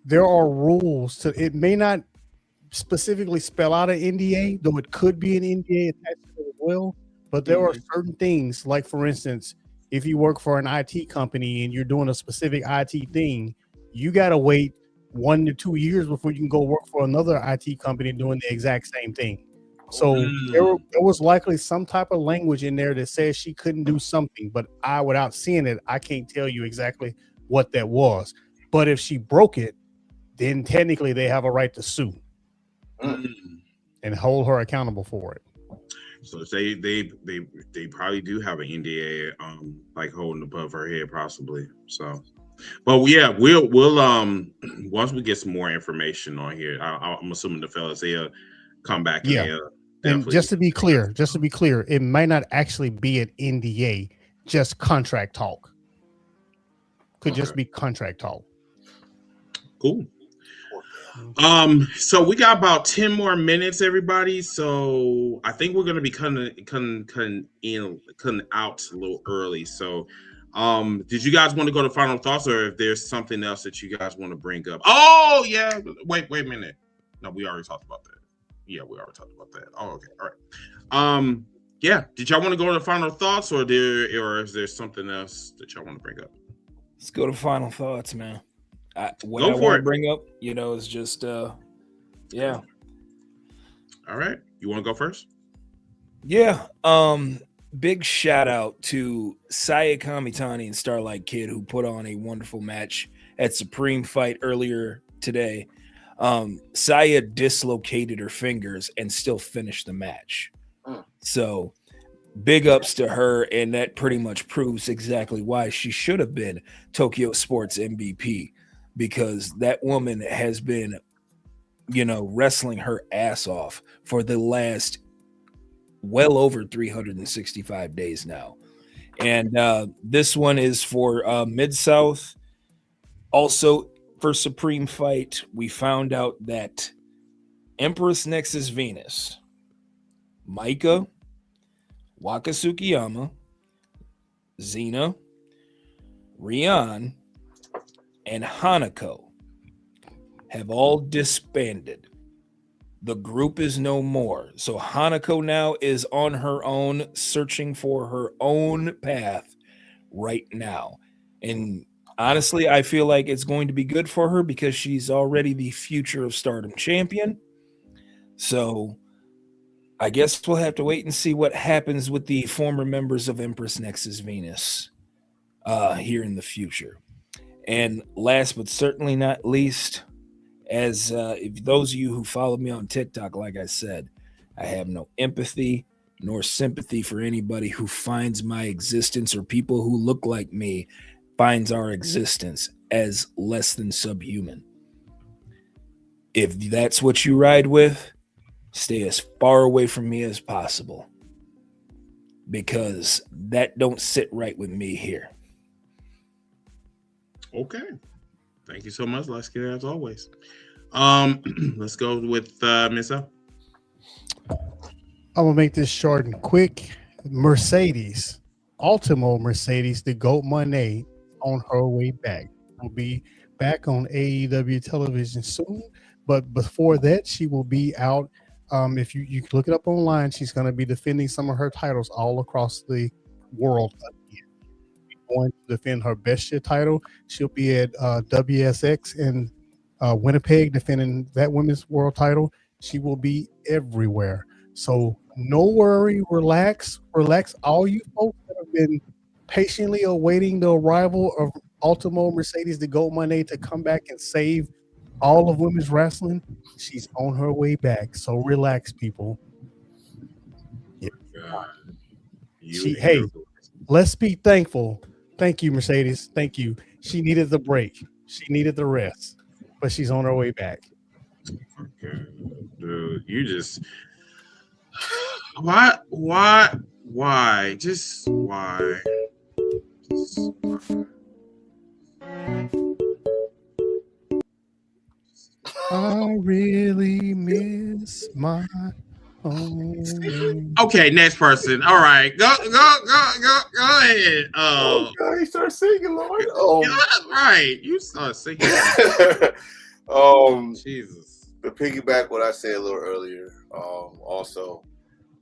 rules to it. May not specifically spell out an NDA, though it could be an NDA attached to it as well. But there are certain things, like for instance, if you work for an IT company and you're doing a specific IT thing, you got to wait 1 to 2 years before you can go work for another IT company doing the exact same thing. So there was likely some type of language in there that says she couldn't do something, but without seeing it, I can't tell you exactly what that was. But if she broke it, then technically they have a right to sue and hold her accountable for it. So they probably do have an NDA, like holding above her head, possibly. So, but yeah, we'll once we get some more information on here, I'm assuming the fellas they'll come back. And just to be clear, it might not actually be an NDA, just contract talk. Could just be contract talk. Cool. So we got about 10 more minutes, everybody. So I think we're gonna be cutting out a little early. So did you guys want to go to final thoughts, or if there's something else that you guys want to bring up? Oh yeah, wait a minute. No, we already talked about that. Yeah, we already talked about that. Oh, okay, all right. Yeah, did y'all want to go to the final thoughts, or is there something else that y'all want to bring up? Let's go to final thoughts, man. What Go I for want it. to bring up, is just, yeah. All right. You want to go first? Yeah. Big shout out to Saya Kamitani and Starlight Kid, who put on a wonderful match at Supreme Fight earlier today. Saya dislocated her fingers and still finished the match. So big ups to her, and that pretty much proves exactly why she should have been Tokyo Sports MVP, because that woman has been, wrestling her ass off for the last well over 365 days now. And this one is for Mid-South. Also for Supreme Fight, we found out that Empress Nexus Venus, Maika, Waka Tsukiyama, Xena, Rian, and Hanako have all disbanded. The group is no more. So Hanako now is on her own, searching for her own path right now. And honestly, I feel like it's going to be good for her because she's already the Future of Stardom champion. So I guess we'll have to wait and see what happens with the former members of Empress Nexus Venus here in the future. And last but certainly not least, as if those of you who follow me on TikTok, like I said, I have no empathy nor sympathy for anybody who finds my existence, or people who look like me finds our existence as less than subhuman. If that's what you ride with, stay as far away from me as possible, because that don't sit right with me here. Okay. Thank you so much, Lasky, as always. Let's go with Miss O. I'm gonna make this short and quick. Mercedes, Ultimo Mercedes, the GOAT Monet, on her way back. Will be back on AEW television soon, but before that, she will be out If you look it up online, she's going to be defending some of her titles all across the world again. She's going to defend her best shit title. She'll be at WSX in Winnipeg defending that women's world title. She will be everywhere. So no worry, relax. All you folks that have been patiently awaiting the arrival of Ultimo Mercedes the Gold Monday to come back and save all of women's wrestling, she's on her way back. So relax, people. Yeah. Hey, let's be thankful. Thank you, Mercedes. Thank you. She needed the break. She needed the rest, but she's on her way back. Okay, dude, you just why? Just why? I really miss my home. Okay, next person. All right, go ahead. Oh God, he started singing, Lord. Yeah, that's right. You start singing. Jesus. To piggyback what I said a little earlier, also,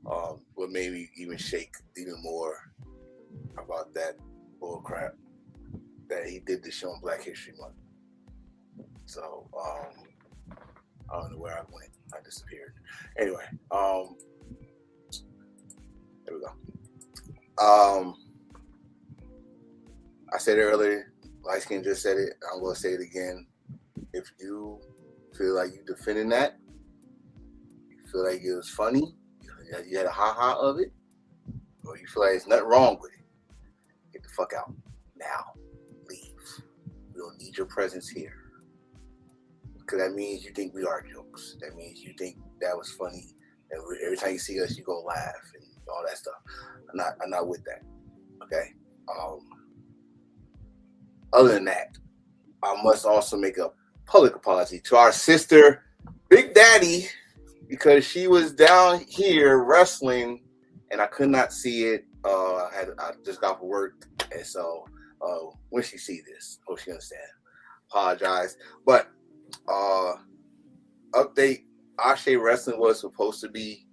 what made me even shake even more about that bull crap that he did this show on Black History Month. So, I don't know where I went. I disappeared. Anyway, there we go. I said it earlier. Lightskin just said it. I'm going to say it again. If you feel like you defending that, you feel like it was funny, you had a ha-ha of it, or you feel like there's nothing wrong with it, get the fuck out now. Leave. We don't need your presence here. Because that means you think we are jokes. That means you think that was funny, and every time you see us, you go laugh and all that stuff. I'm not with that. Okay. Other than that, I must also make a public apology to our sister, Big Daddy, because she was down here wrestling, and I could not see it. I just got from work, and so when she see this, hope she understand. Apologize, but update: Ashe Wrestling was supposed to be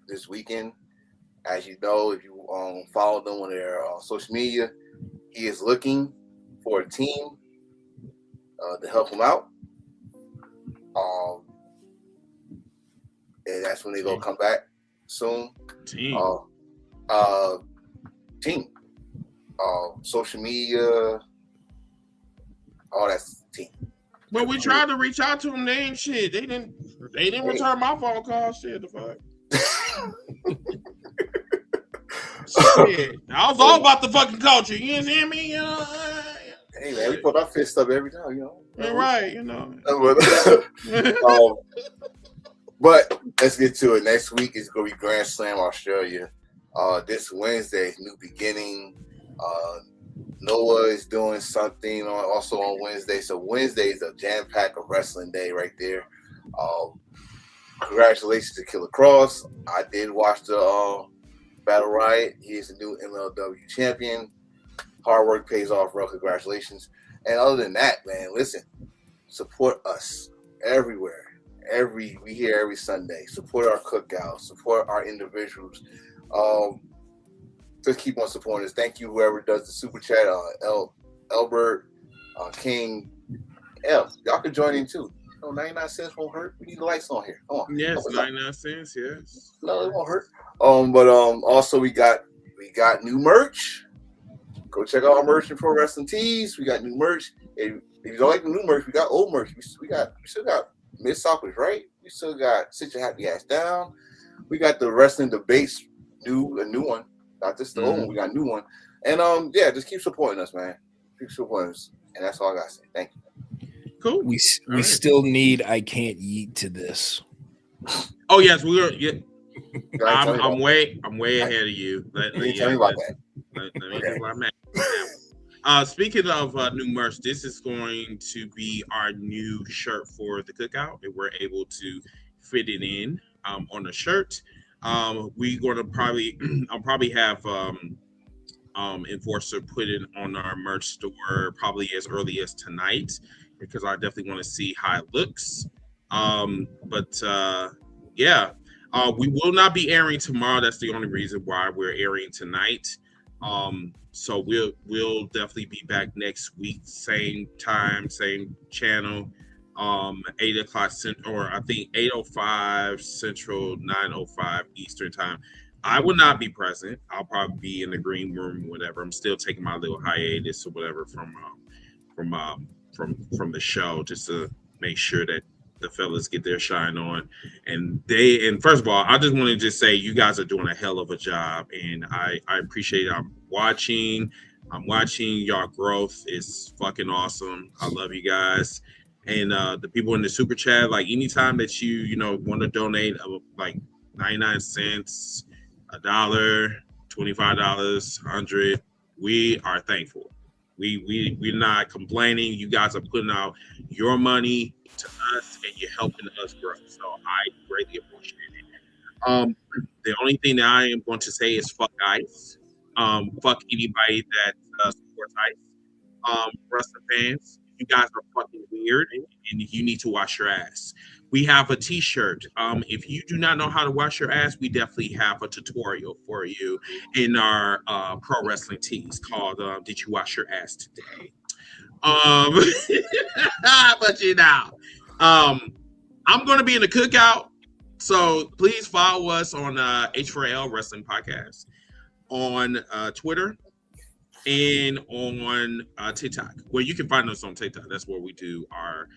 this weekend. As you know, if you follow them on their social media, he is looking for a team to help him out. And that's when they're gonna come back soon. Team. Team. Social media. All that's team. But we tried to reach out to them. They ain't shit. They didn't return my phone call. Shit, the fuck. Shit. I was all about the fucking culture. You understand me? You know? Hey man, we put our fist up every time, you know. You're right, you know. But let's get to it. Next week is gonna be Grand Slam Australia. This Wednesday is New Beginning. Noah is doing something also on Wednesday. So Wednesday is a jam-pack of wrestling day right there. Congratulations to Killer Cross. I did watch the Battle Riot. He is the new MLW champion. Hard work pays off, bro. Congratulations. And other than that, man, listen, support us everywhere. We here every Sunday. Support our cookouts. Support our individuals. Just keep on supporting us. Thank you, whoever does the super chat. Albert, King, L. Y'all can join in too. 99 cents won't hurt. We need the lights on here. Come on. Yes, 99 cents. Yes. No, it won't hurt. But also we got new merch. Go check out our merch in Pro Wrestling Tees. We got new merch. If you don't like the new merch, we got old merch. We still got Mid Southwest, right? We still got Sit Your Happy Ass Down. We got the Wrestling Debates, a new one. Not just the old one. We got a new one. And just keep supporting us, man. Keep supporting us. And that's all I gotta say. Thank you. Cool. We still need I Can't Yeet to this. Oh yes, we are. Yeah. I'm way ahead of you. Let me tell me about that. Let me get where I'm at. Speaking of new merch, this is going to be our new shirt for the cookout, and we're able to fit it in on a shirt. We're going to I'll probably have Enforcer put it on our merch store probably as early as tonight, because I definitely want to see how it looks. We will not be airing tomorrow. That's the only reason why we're airing tonight. So we'll definitely be back next week, same time, same channel, 8 o'clock Central, or I think 8:05 Central, 9:05 Eastern time. I will not be present. I'll probably be in the green room, whatever. I'm still taking my little hiatus or whatever from the show, just to make sure that the fellas get their shine on. And first of all, I just want to just say you guys are doing a hell of a job, and I appreciate it. I'm watching y'all growth is fucking awesome. I love you guys. And the people in the super chat, like anytime that you want to donate like 99 cents, $1, $25, $100, we are thankful. We're not complaining. You guys are putting out your money to us, and you're helping us grow. So I greatly appreciate it. The only thing that I am going to say is fuck ICE. Fuck anybody that supports ICE. Wrestling fans, you guys are fucking weird, and you need to wash your ass. We have a t-shirt. If you do not know how to wash your ass, we definitely have a tutorial for you in our pro wrestling tees called Did You Wash Your Ass Today? But I'm going to be in the cookout, so please follow us on H4L Wrestling Podcast on Twitter and on TikTok. Well, you can find us on TikTok. That's where we do our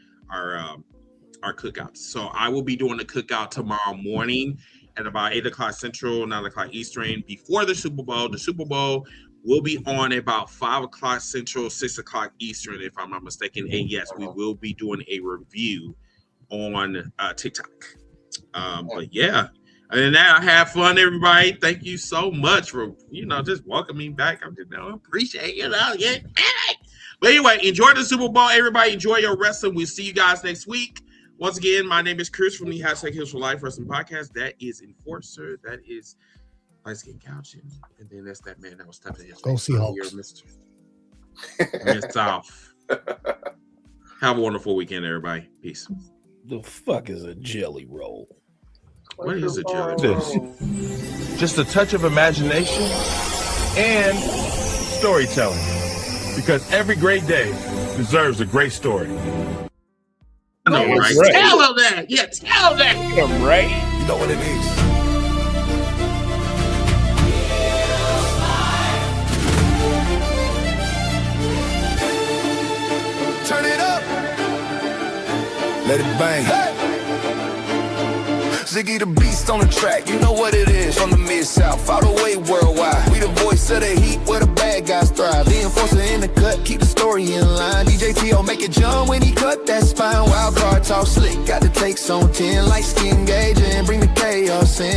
cookouts. So I will be doing the cookout tomorrow morning at about 8 o'clock Central, 9 o'clock Eastern, before the Super Bowl. The Super Bowl will be on at about 5 o'clock Central, 6 o'clock Eastern, if I'm not mistaken. And yes, we will be doing a review on TikTok. But yeah, other than that, I have fun, everybody. Thank you so much for just welcoming back. I just appreciate yeah. But anyway, enjoy the Super Bowl, everybody. Enjoy your wrestling. We'll see you guys next week. Once again, my name is Chris from the #Heels for Life Wrestling Podcast. That is Enforcer. That is Light Skin Couching. And then that's that man that was touching his Go Seahawks. Mr. South. Have a wonderful weekend, everybody. Peace. The fuck is a jelly roll? What is a jelly roll? This. Just a touch of imagination and storytelling. Because every great day deserves a great story. I know, right? Right. Tell him that. Yeah, tell him that. I'm right. You know what it is. Turn it up. Let it bang. Hey. Ziggy the beast on the track, you know what it is. From the Mid-South, all the way worldwide. We the voice of the heat, where the bad guys thrive. The enforcer in the cut, keep the story in line. DJ T.O. make it jump when he cut that spine. Wild card talk slick, got the takes on 10. Light skin gauge and bring the chaos in.